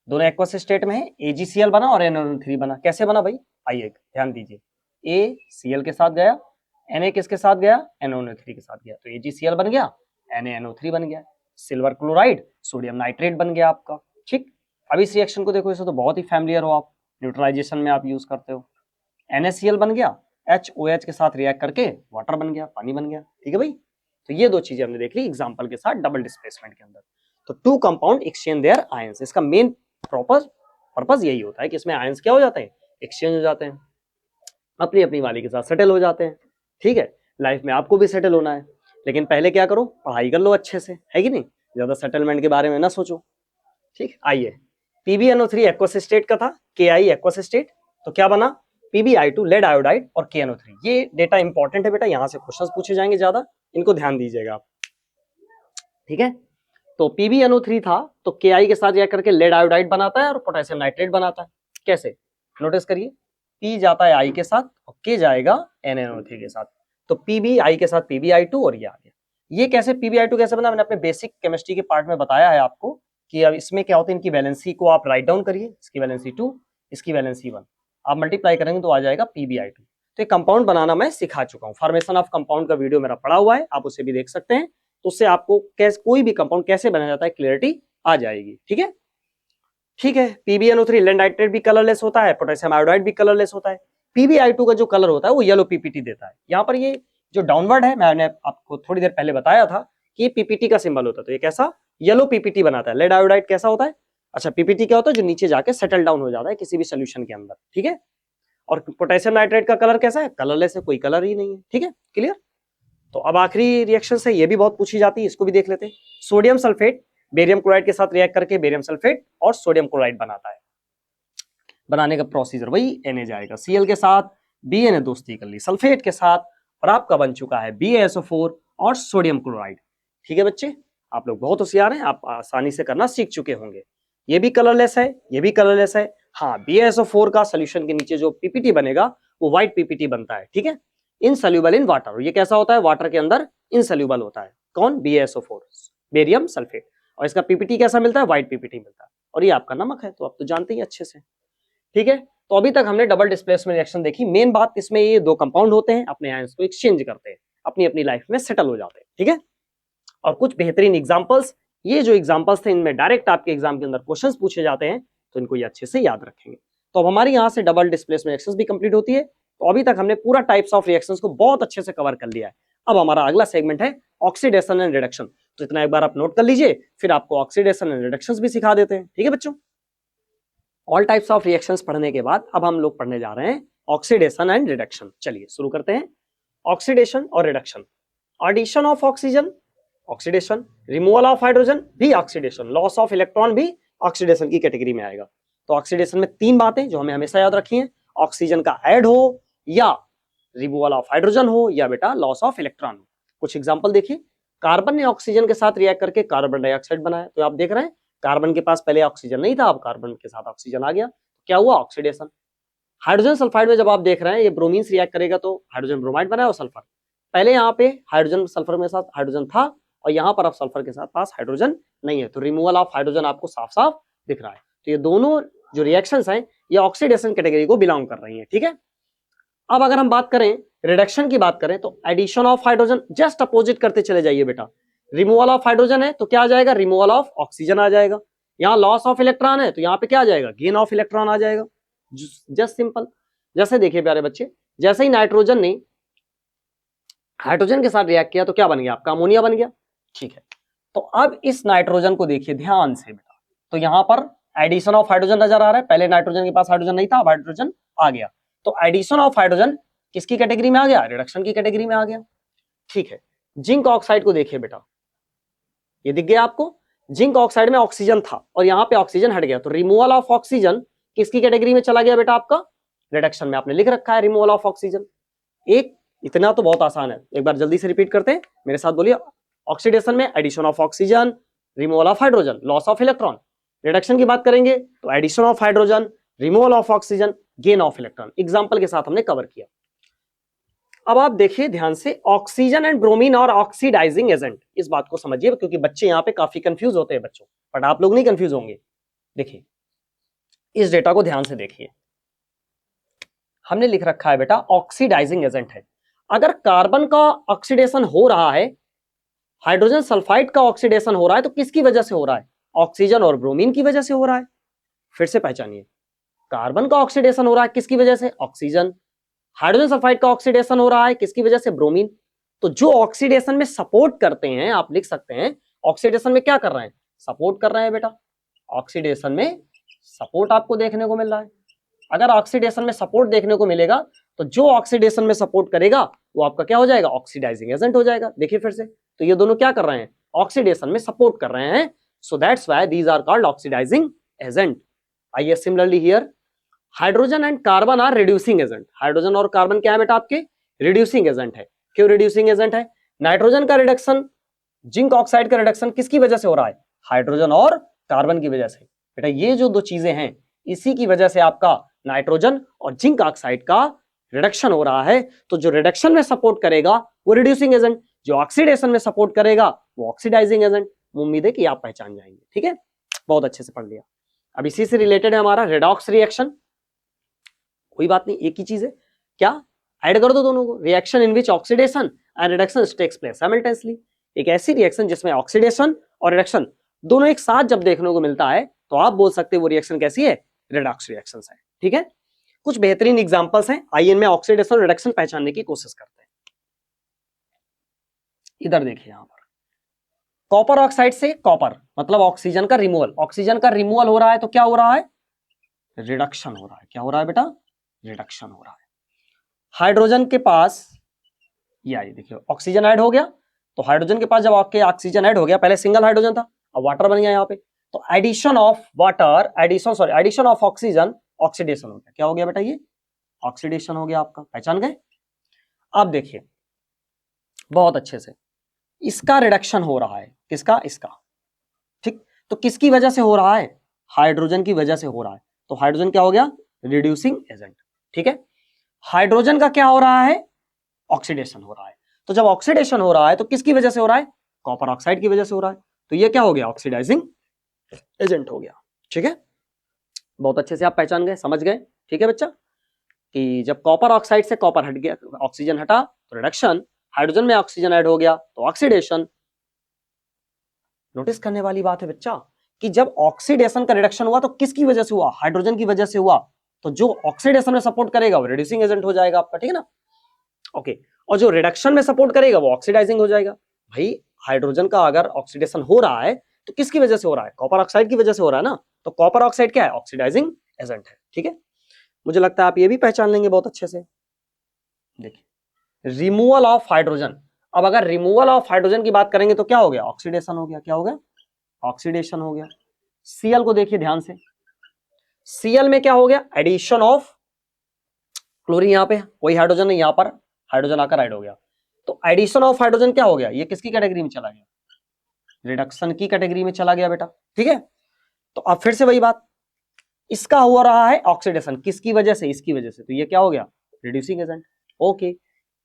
दोनों एक्वस स्टेट में है, AgCl बना और NaNO3 बना। कैसे बना भाई, आइए ध्यान दीजिए। ACl के साथ गया, Na किसके साथ गया, NaNO3 के साथ गया, तो AgCl बन गया, NaNO3 बन गया। सिल्वर क्लोराइड सोडियम नाइट्रेट बन गया आपका। ठीक, अब इस रिएक्शन को देखो, इसे तो बहुत ही फैमिलियर हो आप, न्यूट्रलाइजेशन में आप यूज करते हो। NaCl बन गया, HOH के साथ रिएक्ट करके वाटर बन गया, पानी बन गया। ठीक है भाई, तो ये दो चीजें हमने देख ली एग्जाम्पल के साथ डबल डिस्प्लेसमेंट के अंदर। तो two compound exchange their ions, इसका मेन पर्पस यही होता है कि इसमें आयंस क्या हो जाते हैं, एक्सचेंज हो जाते हैं, अपनी अपनी वाली के साथ सेटल हो जाते हैं। ठीक है, लाइफ में आपको भी सेटल होना है, लेकिन पहले क्या करो, पढ़ाई कर लो अच्छे से, है कि नहीं, ज्यादा सेटलमेंट के बारे में ना सोचो। ठीक, आइए PbNO3 एक्वस स्टेट का था, Ki एक्वस स्टेट, तो क्या बना, PbI2 लेड आयोडाइड और KNO3। ये डेटा इंपॉर्टेंट है बेटा, यहां से क्वेश्चंस पूछे जाएंगे ज्यादा, इनको ध्यान दीजिएगा आप। ठीक है, तो PbNO3 था तो Ki के साथ रिएक्ट करके लेड आयोडाइड बनाता है और पोटेशियम नाइट्रेट बनाता है। कैसे, नोटिस करिए, P जाता है I के साथ और K जाएगा NaNO3 के साथ, तो PbI के साथ PbI2 और ये आ गया। ये कैसे PbI2 कैसे बना, मैंने अपने बेसिक केमिस्ट्री के पार्ट में बताया है आपको कि अब इसमें क्या होता है, इनकी वैलेंसी को आप राइट डाउन करिए, इसकी वैलेंसी 2, इसकी वैलेंसी 1, आप मल्टीप्लाई करेंगे तो आ जाएगा PbI2। तो ये कंपाउंड बनाना मैं सिखा चुका हूं, फॉर्मेशन ऑफ कंपाउंड का वीडियो मेरा पड़ा हुआ है, आप उसे भी देख सकते हैं। तो उससे आपको कैसे कोई भी कंपाउंड कैसे बनाया जाता है क्लियरिटी आ जाएगी। ठीक है, ठीक है। PbNO3 लेड नाइट्रेट भी कलरलेस होता है, पोटेशियम आयोडाइड भी कलरलेस होता है। PbI2 का जो कलर होता है वो येलो PPT देता है। यहाँ पर ये जो डाउनवर्ड है, मैंने आपको थोड़ी देर पहले बताया था कि ये PPT का सिंबल होता है, तो ये कैसा येलो PPT बनाता है। लेड आयोडाइड कैसा होता है, अच्छा PPT क्या होता है, जो नीचे जाके सेटल डाउन हो जाता है किसी भी सोल्यूशन के अंदर। ठीक है, और पोटेशियम नाइट्रेट का कलर कैसा है, कलरलेस है, कोई कलर ही नहीं है। ठीक है, क्लियर। तो अब आखिरी रिएक्शन है, ये भी बहुत पूछी जाती है, इसको भी देख लेते हैं। सोडियम सल्फेट बेरियम क्लोराइड के साथ रिएक्ट करके बेरियम सल्फेट और सोडियम क्लोराइड बनाता है। बनाने का प्रोसीजर वही Na जाएगा, Cl के साथ Bna दोस्ती कर ली सल्फेट के साथ, और आपका बन चुका है BaSO4 और सोडियम क्लोराइड। ठीक है बच्चे, आप लोग बहुत होशियार हैं, आप आसानी से करना सीख चुके होंगे। ये भी कलरलेस है, ये भी कलरलेस है। हाँ, BaSO4 का सोल्यूशन के नीचे जो PPT बनेगा वो व्हाइट PPT बनता है। ठीक है, इनसोल्यूबल इन वाटर। ये कैसा होता है, वाटर के अंदर इनसोल्यूबल होता है। कौन, BaSO4 बेरियम सल्फेट। और इसका PPT कैसा मिलता है, व्हाइट PPT मिलता है। और ये आपका नमक है, तो आप तो जानते ही अच्छे से। ठीक है, तो अभी तक हमने डबल डिस्प्लेसमेंट रिएक्शन देखी। मेन बात इसमें ये दो कंपाउंड होते हैं, अपने आयंस को एक्सचेंज करते हैं, अपनी अपनी लाइफ में सेटल हो जाते हैं। ठीक है, और कुछ बेहतरीन एग्जांपल्स, ये जो एग्जांपल्स थे इनमें डायरेक्ट आपके एग्जाम के अंदर क्वेश्चंस पूछे जाते हैं, तो इनको ये अच्छे से याद रखेंगे। तो अब हमारी यहाँ से डबल डिस्प्लेसमेंट रिएक्शंस भी कंप्लीट होती है। तो अभी तक हमने पूरा टाइप्स ऑफ रिएक्शंस को बहुत अच्छे से कवर कर लिया है। अब हमारा अगला सेगमेंट है ऑक्सीडेशन एंड रिडक्शन। तो इतना एक बार आप नोट कर लीजिए, फिर आपको ऑक्सीडेशन एंड रिडक्शंस भी सिखा देते हैं। ठीक है बच्चों, ऑल टाइप्स ऑफ रिएक्शंस पढ़ने के बाद अब हम लोग पढ़ने जा रहे हैं ऑक्सीडेशन एंड रिडक्शन। चलिए शुरू करते हैं। ऑक्सीडेशन और reduction, addition of oxygen oxidation, removal of hydrogen भी ऑक्सीडेशन, लॉस ऑफ इलेक्ट्रॉन भी ऑक्सीडेशन की कैटेगरी में आएगा। तो ऑक्सीडेशन में तीन बातें जो हमें हमेशा याद रखी हैं, ऑक्सीजन का ऐड हो या रिमूवल ऑफ हाइड्रोजन हो या बेटा लॉस ऑफ इलेक्ट्रॉन हो। कुछ एग्जांपल देखिए, कार्बन ने ऑक्सीजन के साथ रिएक्ट करके कार्बन डाइऑक्साइड बनाया। तो आप देख रहे हैं कार्बन के पास पहले ऑक्सीजन नहीं था, अब कार्बन के साथ ऑक्सीजन आ गया, क्या हुआ, ऑक्सीडेशन। हाइड्रोजन सल्फाइड में जब आप देख रहे हैं ये ब्रोमीन से रिएक्ट करेगा तो हाइड्रोजन ब्रोमाइड बनाया और सल्फर। पहले यहाँ पे हाइड्रोजन सल्फर के साथ हाइड्रोजन था और यहाँ पर अब सल्फर के साथ पास हाइड्रोजन नहीं है, तो रिमूवल ऑफ हाइड्रोजन आपको साफ साफ दिख रहा है। तो ये दोनों जो रिएक्शंस हैं ये ऑक्सीडेशन कैटेगरी को बिलोंग कर रही हैं। ठीक है, अब अगर हम बात करें रिडक्शन की बात करें तो addition of hydrogen, just opposite करते चले जाइए बेटा। रिमूवल ऑफ हाइड्रोजन है तो क्या आ जाएगा, रिमूवल ऑफ ऑक्सीजन आ जाएगा। यहाँ लॉस ऑफ इलेक्ट्रॉन है तो यहाँ पे क्या आ जाएगा, गेन ऑफ इलेक्ट्रॉन आ जाएगा। Just simple. जैसे देखिए प्यारे बच्चे, जैसे ही नाइट्रोजन ने हाइड्रोजन के साथ रिएक्ट किया तो क्या बन गया, आपका अमोनिया बन गया। ठीक है, तो अब इस नाइट्रोजन को देखिए ध्यान से बेटा, तो यहाँ पर एडिशन ऑफ हाइड्रोजन नजर आ रहा है। पहले नाइट्रोजन के पास हाइड्रोजन नहीं था, अब हाइड्रोजन आ गया, तो एडिशन ऑफ हाइड्रोजन किसकी कैटेगरी में आ गया, रिडक्शन की कैटेगरी में आ गया। ठीक है, जिंक ऑक्साइड को देखिए बेटा, ये दिख गया आपको, जिंक ऑक्साइड में ऑक्सीजन था और यहाँ पे ऑक्सीजन हट गया, तो रिमूवल ऑफ ऑक्सीजन किसकी कैटेगरी में चला गया बेटा, आपका रिडक्शन में। आपने लिख रखा है रिमूवल ऑफ ऑक्सीजन। एक इतना तो बहुत आसान है, एक बार जल्दी से रिपीट करते हैं, मेरे साथ बोलिए। ऑक्सीडेशन में addition of oxygen, removal of hydrogen, loss of electron. Reduction की बात करेंगे तो addition of hydrogen, removal of oxygen, gain of electron. Example के साथ हमने कवर किया। अब आप देखिए ध्यान से, ऑक्सीजन एंड ब्रोमीन और ऑक्सीडाइजिंग एजेंट, इस बात को समझिए क्योंकि बच्चे यहाँ पे काफी कंफ्यूज होते हैं बच्चों, बट आप लोग नहीं कंफ्यूज होंगे। देखिए इस डेटा को ध्यान से देखिए, हमने लिख रखा है बेटा ऑक्सीडाइजिंग एजेंट है। अगर कार्बन का ऑक्सीडेशन हो रहा है, हाइड्रोजन सल्फाइड का ऑक्सीडेशन हो रहा है, तो किसकी वजह से हो रहा है, ऑक्सीजन और ब्रोमीन की वजह से हो रहा है। फिर से पहचानिए, कार्बन का ऑक्सीडेशन हो रहा है किसकी वजह से, ऑक्सीजन। हाइड्रोजन सल्फाइड का ऑक्सीडेशन हो रहा है किसकी वजह से, ब्रोमीन। तो जो ऑक्सीडेशन में सपोर्ट करते हैं, आप लिख सकते हैं ऑक्सीडेशन में क्या कर रहे हैं, सपोर्ट कर रहे हैं बेटा। ऑक्सीडेशन में सपोर्ट आपको देखने को मिल रहा है। अगर ऑक्सीडेशन में सपोर्ट देखने को मिलेगा तो जो ऑक्सीडेशन में सपोर्ट करेगा वो आपका क्या हो जाएगा, ऑक्सीडाइजिंग एजेंट हो जाएगा। देखिए फिर से, तो ये दोनों क्या कर रहे हैं, ऑक्सीडेशन में सपोर्ट कर रहे हैं, so that's why these are called oxidising agent. आइए similarly here, hydrogen and carbon are reducing agent. Hydrogen और कार्बन क्या है बेटा, आपके रिड्यूसिंग एजेंट है। क्यों रिड्यूसिंग एजेंट है, नाइट्रोजन का रिडक्शन, जिंक ऑक्साइड का रिडक्शन किसकी वजह से हो रहा है, हाइड्रोजन और कार्बन की वजह से। बेटा ये जो दो चीजें हैं इसी की वजह से आपका नाइट्रोजन और जिंक ऑक्साइड का रिडक्शन हो रहा है। तो जो रिडक्शन में सपोर्ट करेगा वो रिड्यूसिंग एजेंट, जो ऑक्सीडेशन में सपोर्ट करेगा वो ऑक्सीडाइजिंग एजेंट। उम्मीद है कि आप पहचान जाएंगे। ठीक है, बहुत अच्छे से पढ़ लिया। अब इसी से रिलेटेड है हमारा रेडॉक्स रिएक्शन। कोई बात नहीं, एक ही चीज है क्या, ऐड कर दो दोनों को, reaction in which oxidation and reduction takes place simultaneously, एक ऐसी रिएक्शन जिसमें ऑक्सीडेशन और रिडक्शन दोनों एक साथ जब देखने को मिलता है तो आप बोल सकते हैं वो रिएक्शन कैसी है, रिडॉक्स रिएक्शन है। ठीक है, कुछ बेहतरीन एग्जांपल्स हैं, आइए इनमें ऑक्सीडेशन और रिडक्शन पहचानने की कोशिश करते हैं। इधर देखिए, यहां पर कॉपर ऑक्साइड से कॉपर मतलब ऑक्सीजन का रिमूवल, ऑक्सीजन का रिमूवल हो रहा है तो क्या हो रहा है, रिडक्शन हो रहा है। क्या हो रहा है बेटा, रिडक्शन हो रहा है। हाइड्रोजन के पास ये देखिए ऑक्सीजन ऐड हो गया, तो हाइड्रोजन के पास जब आपके ऑक्सीजन ऐड हो गया, पहले सिंगल हाइड्रोजन था, अब वाटर बन गया यहाँ पे, तो addition of water, addition of oxygen, oxidation हो गया। क्या हो गया बेटा, ये ऑक्सीडेशन हो गया आपका, पहचान गए। अब देखिए बहुत अच्छे से, इसका रिडक्शन हो रहा है, किसका, इसका, ठीक। तो किसकी वजह से हो रहा है, हाइड्रोजन की वजह से हो रहा है, तो हाइड्रोजन क्या हो गया, रिड्यूसिंग एजेंट। ठीक है, हाइड्रोजन का क्या हो रहा है, ऑक्सीडेशन हो रहा है। तो जब ऑक्सीडेशन हो रहा है तो किसकी वजह से हो रहा है, कॉपर ऑक्साइड की वजह से हो रहा है, तो ये क्या हो गया, ऑक्सीडाइजिंग एजेंट हो गया। ठीक है, बहुत अच्छे से आप पहचान गए, समझ गए। ठीक है बच्चा, कि जब कॉपर ऑक्साइड से कॉपर हट गया, ऑक्सीजन हटा तो रिडक्शन, हाइड्रोजन में ऑक्सीजन ऐड हो गया तो ऑक्सीडेशन। नोटिस करने वाली बात है बच्चा कि जब ऑक्सीडेशन का रिडक्शन हुआ तो किसकी वजह से हुआ, हाइड्रोजन की वजह से हुआ, तो जो ऑक्सीडेशन में सपोर्ट करेगा वो रिड्यूसिंग एजेंट हो जाएगा आपका। ठीक है ना, ओके। और जो रिडक्शन में सपोर्ट करेगा वो ऑक्सीडाइजिंग हो जाएगा। भाई हाइड्रोजन का अगर ऑक्सीडेशन हो रहा है तो किसकी वजह से हो रहा है, कॉपर ऑक्साइड की वजह से हो रहा है ना, तो कॉपर ऑक्साइड क्या है, ऑक्सीडाइजिंग एजेंट है। ठीक है, मुझे लगता है आप ये भी पहचान लेंगे बहुत अच्छे से। देखिए रिमूवल ऑफ हाइड्रोजन, अब अगर रिमूवल ऑफ हाइड्रोजन की बात करेंगे तो क्या हो गया, ऑक्सीडेशन हो गया। क्या हो गया, ऑक्सीडेशन हो गया। सीएल को देखिए ध्यान से, सीएल में क्या हो गया, एडिशन ऑफ क्लोरीन, यहां पे कोई हाइड्रोजन नहीं, यहां पर हाइड्रोजन आकर ऐड हो गया, तो एडिशन ऑफ हाइड्रोजन क्या हो गया, ये किसकी कैटेगरी में चला गया, रिडक्शन की कैटेगरी में चला गया बेटा। ठीक है, तो अब फिर से वही बात, इसका हो रहा है ऑक्सीडेशन, किसकी वजह से, इसकी वजह से, तो ये क्या हो गया, रिड्यूसिंग एजेंट। ओके,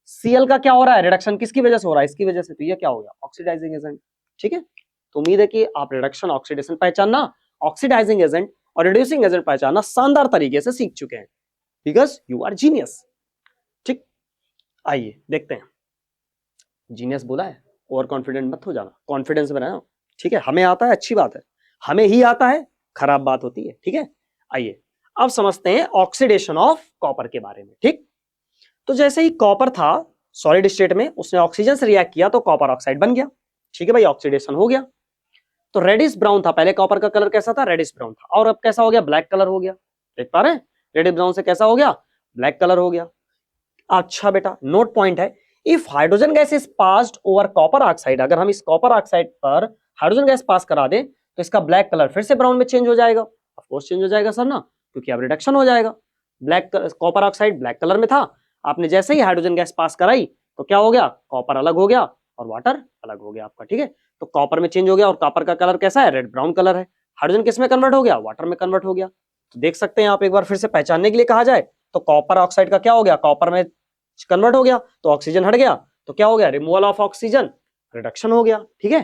सीएल का क्या हो रहा है, रिडक्शन किसकी वजह से हो रहा है, इसकी वजह से, तो ये क्या हो गया, ऑक्सीडाइजिंग एजेंट। ठीक है, तो उम्मीद है कि आप रिडक्शन, ऑक्सीडेशन पहचानना, ऑक्सीडाइजिंग एजेंट और रिड्यूसिंग एजेंट पहचानना शानदार तरीके से सीख चुके हैं, बिकॉज यू आर जीनियस। ठीक, आइए देखते हैं, जीनियस बोला है, ओवर कॉन्फिडेंट मत हो जाना, कॉन्फिडेंस में रहना। ठीक है, हमें आता है, अच्छी बात है, हमें ही आता है, खराब बात होती है। ठीक है, आइए अब समझते हैं ऑक्सीडेशन ऑफ कॉपर के बारे में। ठीक, तो जैसे ही कॉपर था सॉलिड स्टेट में, उसने ऑक्सीजन से रिएक्ट किया तो कॉपर ऑक्साइड बन गया। ठीक है भाई, ऑक्सीडेशन हो गया, तो रेडिश ब्राउन था, पहले कॉपर का कलर कैसा था, रेडिश ब्राउन था, और अब कैसा हो गया, ब्लैक कलर हो गया। देख पा रहे हैं, रेडिश ब्राउन से कैसा हो गया, ब्लैक कलर हो गया। अच्छा बेटा, नोट पॉइंट है, if hydrogen gas is passed over copper oxide, अगर हम इस कॉपर ऑक्साइड पर हाइड्रोजन गैस पास करा दें तो इसका ब्लैक कलर फिर से ब्राउन में चेंज हो जाएगा। ऑफ कोर्स चेंज हो जाएगा सर ना, क्योंकि अब रिडक्शन हो जाएगा। Black copper oxide black colour में था, आपने जैसे ही हाइड्रोजन गैस पास कराई तो क्या हो गया, कॉपर अलग हो गया और वाटर अलग हो गया आपका। ठीक है, तो कॉपर में चेंज हो गया और कॉपर का कलर कैसा है, रेड ब्राउन कलर है। हाइड्रोजन किस में कन्वर्ट हो गया, वाटर में कन्वर्ट हो गया। तो देख सकते हैं आप, एक बार फिर से पहचानने के लिए कहा जाए तो कॉपर ऑक्साइड का क्या हो गया, कॉपर में कन्वर्ट हो गया, तो ऑक्सीजन हट गया, तो क्या हो गया, रिमूवल ऑफ ऑक्सीजन, रिडक्शन हो गया। ठीक है,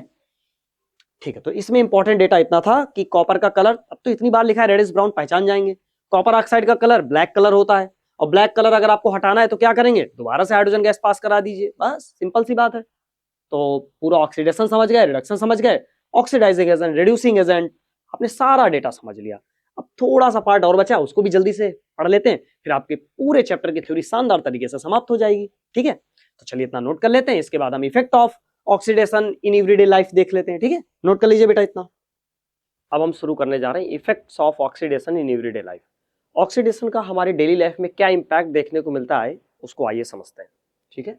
ठीक है, तो इसमें इंपॉर्टेंट डेटा इतना था कि कॉपर का कलर, अब तो इतनी बार लिखा है रेडिश ब्राउन, पहचान जाएंगे। कॉपर ऑक्साइड का कलर ब्लैक कलर होता है, और ब्लैक कलर अगर आपको हटाना है तो क्या करेंगे, दोबारा से हाइड्रोजन गैस पास करा दीजिए, बस सिंपल सी बात है। तो पूरा ऑक्सीडेशन समझ गए, रिडक्शन समझ गए, ऑक्सीडाइजिंग एजेंट, रिड्यूसिंग एजेंट, आपने सारा डेटा समझ लिया। अब थोड़ा सा पार्ट और बचा, उसको भी जल्दी से पढ़ लेते हैं, फिर आपके पूरे चैप्टर की थ्योरी शानदार तरीके से समाप्त हो जाएगी। ठीक है, तो चलिए इतना नोट कर लेते हैं, इसके बाद हम effect of oxidation in everyday life देख लेते हैं। ठीक है, नोट कर लीजिए बेटा इतना। अब हम शुरू करने जा रहे हैं effects of oxidation in everyday life. Oxidation का हमारी डेली लाइफ में क्या इंपैक्ट देखने को मिलता है, उसको आइए समझते हैं। ठीक है,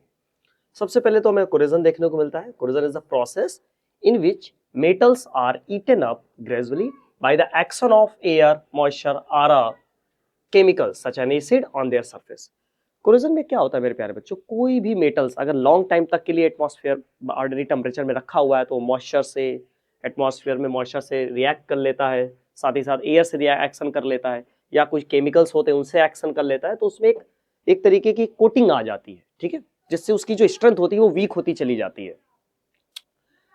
सबसे पहले तो हमें कोरोजन देखने को मिलता है। Corrosion is the process in which metals are eaten up gradually by the action of air, moisture और chemicals such an acid on their surface. Corrosion में क्या होता है मेरे प्यारे बच्चों, कोई भी मेटल्स अगर लॉन्ग टाइम तक के लिए एटमॉस्फेयर ऑर्डिनरी टेम्परेचर में रखा हुआ है तो मॉइस्चर से, एटमॉस्फेयर में मॉइस्चर से रिएक्ट कर लेता है, साथ ही साथ एयर से एक्शन कर लेता है, या कुछ केमिकल्स होते हैं उनसे एक्शन कर लेता है, तो उसमें एक तरीके की कोटिंग आ जाती है। ठीक है, जिससे उसकी जो स्ट्रेंथ होती है वो वीक होती चली जाती है।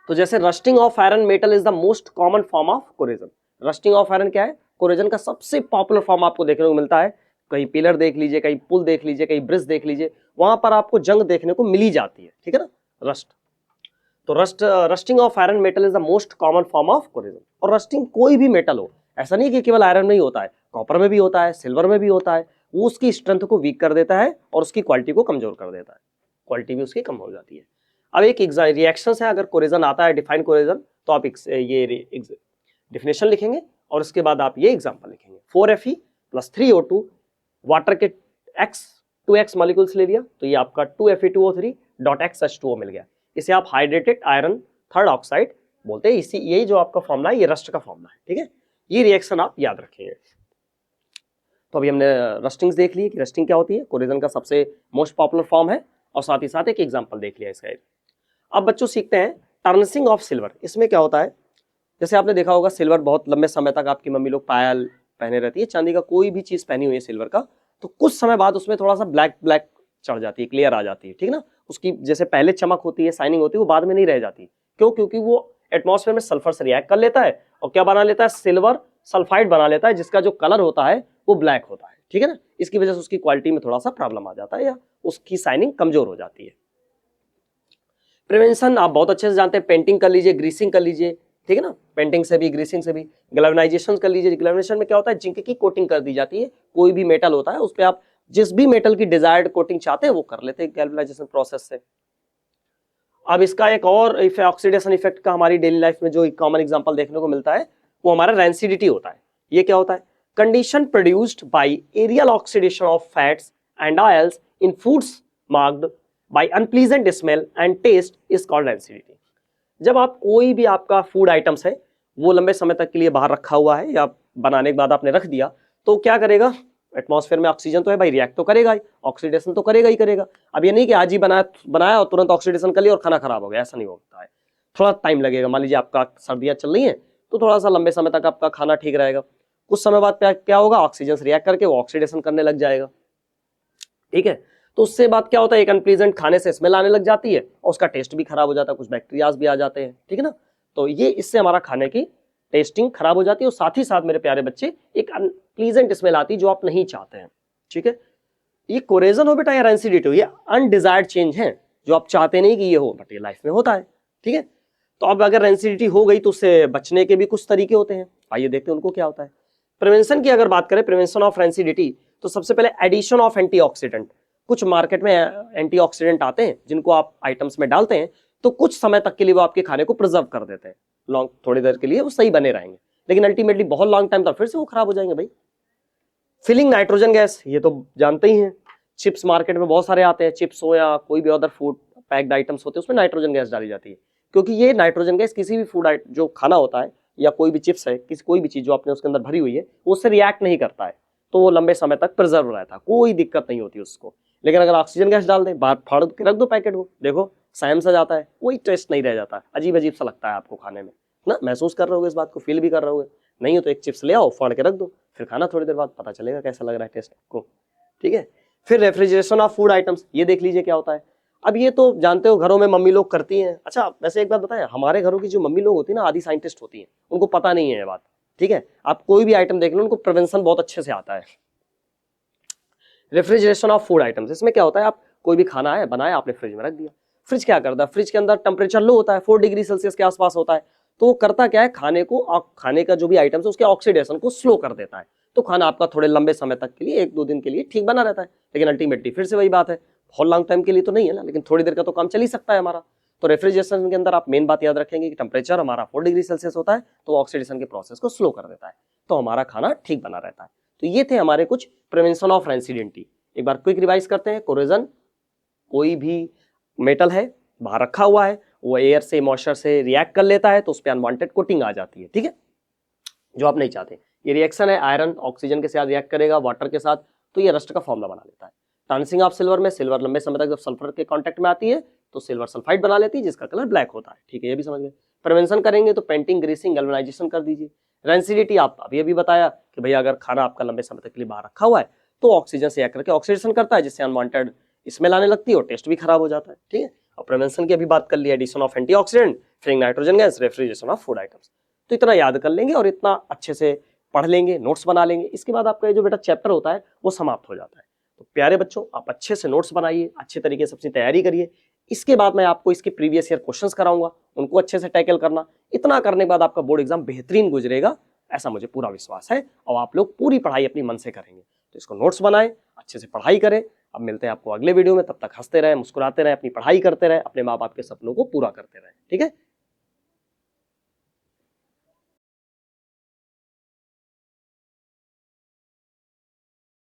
तो जैसे rusting of iron metal is the most common form of corrosion. Rusting of iron क्या है, कोरोजन का सबसे पॉपुलर फॉर्म आपको देखने को मिलता है। कहीं पिलर देख लीजिए, कहीं पुल देख लीजिए, कहीं ब्रिज देख लीजिए, वहां पर आपको जंग देखने को मिली जाती है, ठीक है ना, रस्ट। तो rusting of iron metal is the most common form of corrosion. और रस्टिंग कोई भी मेटल हो, ऐसा नहीं कि केवल आयरन में ही होता है, कॉपर में भी होता है, सिल्वर में भी होता है, वो उसकी स्ट्रेंथ को वीक कर देता है और उसकी क्वालिटी को कमजोर कर देता है, क्वालिटी भी उसकी कम हो जाती है। अब एक रिएक्शन है, अगर कोरोजन आता है, डिफाइन कोरोजन, तो आप ये डिफिनेशन लिखेंगे और उसके बाद आप ये एग्जांपल लिखेंगे। 4Fe + 3O2 वाटर के X मॉलिक्यूल्स ले लिया, तो ये आपका 2Fe2O3.X मिल गया। इसे आप हाइड्रेटेड आयरन थर्ड ऑक्साइड बोलते हैं। इसी यही जो आपका फॉर्मूला है, ये रस्ट का फॉर्मूला है, ठीक है। ये रिएक्शन आप याद रखेंगे। तो अभी हमने रस्टिंग्स देख ली कि रस्टिंग क्या होती है, कोरोजन का सबसे मोस्ट पॉपुलर फॉर्म है, और साथ ही साथ एक एग्जांपल देख लिया इसका। अब बच्चों सीखते हैं टर्निशिंग ऑफ सिल्वर। इसमें क्या होता है, जैसे आपने देखा होगा सिल्वर बहुत लंबे समय तक आपकी मम्मी लोग पायल पहने रहती है, चांदी का कोई भी चीज पहनी हुई है सिल्वर का, तो कुछ समय बाद उसमें थोड़ा सा ब्लैक ब्लैक चढ़ जाती है, क्लियर आ जाती है, ठीक ना। उसकी जैसे पहले चमक होती है, साइनिंग होती है, वो बाद में नहीं रह जाती। क्यों? क्योंकि वो एटमॉस्फेयर में सल्फर से रिएक्ट कर लेता है और क्या बना लेता है, सिल्वर सल्फाइड बना लेता है, जिसका जो कलर होता है वो ब्लैक होता है, ठीक है ना। इसकी वजह से उसकी क्वालिटी में थोड़ा सा प्रॉब्लम आ जाता है या उसकी साइनिंग कमजोर हो जाती है। प्रिवेंशन आप बहुत अच्छे से जानते हैं, पेंटिंग कर लीजिए, ग्रीसिंग कर लीजिए, ठीक है ना, पेंटिंग से भी, ग्रीसिंग से भी। गैल्वेनाइजेशन कर लीजिए, गैल्वेनाइजेशन में क्या होता है, जिंक की कोटिंग कर दी जाती है, कोई भी मेटल होता है उस पर आप जिस भी मेटल की डिजायर्ड कोटिंग चाहते हैं वो कर लेते हैं गैल्वेनाइजेशन प्रोसेस से। अब इसका एक और ऑक्सीडेशन इफेक्ट का हमारी डेली लाइफ में जो कॉमन एग्जांपल देखने को मिलता है वो हमारा रैंसिडिटी होता है। ये क्या होता है, condition produced by aerial oxidation of fats and oils in foods marked by unpleasant smell and taste is called rancidity. जब आप कोई भी आपका फूड आइटम्स है वो लंबे समय तक के लिए बाहर रखा हुआ है या बनाने के बाद आपने रख दिया, तो क्या करेगा, एटमॉस्फेयर में ऑक्सीजन तो है भाई, रिएक्ट तो करेगा ही, ऑक्सीडेशन तो करेगा ही करेगा। अब ये नहीं कि आज ही बनाया और तुरंत ऑक्सीडेशन कर लिया और खाना खराब हो गया, ऐसा नहीं होता है, थोड़ा टाइम लगेगा। मान लीजिए आपका सर्दियां चल रही हैं तो थोड़ा सा लंबे समय तक आपका खाना ठीक रहेगा, कुछ समय बाद क्या होगा, ऑक्सीजन से रिएक्ट करके वो ऑक्सीडेशन करने लग जाएगा, ठीक है। तो उससे बाद क्या होता है, एक अनप्लीजेंट खाने से स्मेल आने लग जाती है और उसका टेस्ट भी खराब हो जाता है, कुछ बैक्टीरियाज भी आ जाते हैं, ठीक है ना। तो ये इससे हमारा खाने की टेस्टिंग खराब हो जाती है और साथ ही साथ मेरे प्यारे बच्चे एक अनप्लीजेंट स्मेल आती है जो आप नहीं चाहते हैं, ठीक है। ये कोरेजन हो बेटा या रैंसिडिटी हो, ये अनडिजायर्ड चेंज है जो आप चाहते नहीं कि ये हो, बट ये लाइफ में होता है, ठीक है। तो अब अगर रैंसिडिटी हो गई तो उससे बचने के भी कुछ तरीके होते हैं, आइए देखते हैं उनको क्या होता है। प्रिवेंशन की अगर बात करें, प्रिवेंशन ऑफ रैंसिडिटी, तो सबसे पहले एडिशन ऑफ एंटीऑक्सीडेंट। कुछ मार्केट में एंटीऑक्सीडेंट आते हैं जिनको आप आइटम्स में डालते हैं तो कुछ समय तक के लिए वो आपके खाने को प्रिजर्व कर देते हैं, लॉन्ग थोड़ी देर के लिए वो सही बने रहेंगे, लेकिन अल्टीमेटली बहुत लॉन्ग टाइम तक फिर से वो खराब हो जाएंगे भाई। फिलिंग नाइट्रोजन गैस, ये तो जानते ही हैं, चिप्स मार्केट में बहुत सारे आते हैं, चिप्स हो या कोई भी अदर फूड पैक्ड आइटम्स होते हैं उसमें नाइट्रोजन गैस डाली जाती है, क्योंकि ये नाइट्रोजन गैस किसी भी फूड जो खाना होता है या कोई भी चिप्स है, कोई भी चीज जो आपने उसके अंदर भरी हुई है वो उससे रिएक्ट नहीं करता है, तो वो लंबे समय तक प्रिजर्व रहता है, कोई दिक्कत नहीं होती उसको। लेकिन अगर ऑक्सीजन गैस डाल दें, बाहर फाड़ के रख दो पैकेट को, देखो सैम सा जाता है, कोई टेस्ट नहीं रह जाता, अजीब अजीब सा लगता है आपको खाने में ना, महसूस कर रहे हो इस बात को, फील भी कर रहे हो। नहीं हो तो एक चिप्स ले आओ, फाड़ के रख दो, फिर खाना थोड़ी देर बाद पता चलेगा कैसा लग रहा है टेस्ट को, ठीक है। फिर रेफ्रिजरेशन ऑफ फूड आइटम्स, ये देख लीजिए क्या होता है। अब ये तो जानते हो घरों में मम्मी लोग करती हैं। अच्छा वैसे एक बात बताएं, हमारे घरों की जो मम्मी लोग होती है ना, आधी साइंटिस्ट होती हैं, उनको पता नहीं है ये बात, ठीक है। आप कोई भी आइटम देख लो, उनको प्रिवेंशन बहुत अच्छे से आता है। रेफ्रिजरेशन ऑफ फूड आइटम्स, इसमें क्या होता है, आप कोई भी खाना है बनाया, आपने फ्रिज में रख दिया, फ्रिज क्या करता है, फ्रिज के अंदर टेम्परेचर लो होता है, 4 डिग्री सेल्सियस के आसपास होता है, तो वो करता क्या है, खाने का जो भी आइटम्स है उसके ऑक्सीडेशन को स्लो कर देता है, तो खाना आपका थोड़े लंबे समय तक के लिए, 1-2 दिन के लिए ठीक बना रहता है। लेकिन अल्टीमेटली फिर से वही बात है, बहुत लॉन्ग टाइम के लिए तो नहीं है ना, लेकिन थोड़ी देर का तो काम चल ही सकता है हमारा। तो रेफ्रिजरेशन के अंदर आप मेन बात याद रखेंगे कि टेम्परेचर हमारा 4 डिग्री सेल्सियस होता है, तो ऑक्सीडेशन के प्रोसेस को स्लो कर देता है, तो हमारा खाना ठीक बना रहता है। तो ये थे हमारे कुछ प्रिवेंशन ऑफ रैंसिडिटी। एक बार क्विक रिवाइज करते हैं। कोरोजन, कोई भी मेटल है बाहर रखा हुआ है, वो एयर से, मॉइस्चर से रिएक्ट कर लेता है, तो उस पर अनवांटेड कोटिंग आ जाती है, ठीक है, जो आप नहीं चाहते। ये रिएक्शन है, आयरन ऑक्सीजन के साथ रिएक्ट करेगा, वाटर के साथ, तो ये रस्ट का फॉर्मूला बना लेता है। टर्निशिंग ऑफ सिल्वर में, सिल्वर लंबे समय तक जब सल्फर के कांटेक्ट में आती है तो सिल्वर सल्फाइड बना लेती है, जिसका कलर ब्लैक होता है, ठीक है, ये भी समझ गए। प्रिवेंशन करेंगे तो पेंटिंग, ग्रीसिंग, गैल्वेनाइजेशन कर दीजिए। रैंसिडिटी आप अभी बताया कि भैया अगर खाना आपका लंबे समय तक के लिए बाहर रखा हुआ है तो ऑक्सीजन से रिएक्ट करके ऑक्सीडेशन करता है, जिससे अनवांटेड स्मेल आने लगती है और टेस्ट भी खराब हो जाता है, ठीक है। और प्रिवेंशन की अभी बात कर ली, addition of antioxidant, filling nitrogen gas, refrigeration of food items. तो इतना याद कर लेंगे और इतना अच्छे से पढ़ लेंगे, नोट्स बना लेंगे, इसके बाद आपका ये जो बेटा चैप्टर होता है वो समाप्त हो जाता है। तो प्यारे बच्चों, आप अच्छे से नोट्स बनाइए, अच्छे तरीके से अपनी तैयारी करिए। इसके बाद मैं आपको इसके प्रीवियस ईयर क्वेश्चंस कराऊंगा, उनको अच्छे से टैकल करना। इतना करने के बाद आपका बोर्ड एग्जाम बेहतरीन गुजरेगा, ऐसा मुझे पूरा विश्वास है, और आप लोग पूरी पढ़ाई अपनी मन से करेंगे। तो इसको नोट्स बनाएं, अच्छे से पढ़ाई करें। अब मिलते हैं आपको अगले वीडियो में, तब तक हंसते रहें, मुस्कुराते रहें, अपनी पढ़ाई करते रहें, अपने माँ बाप के सपनों को पूरा करते रहें। ठीक है।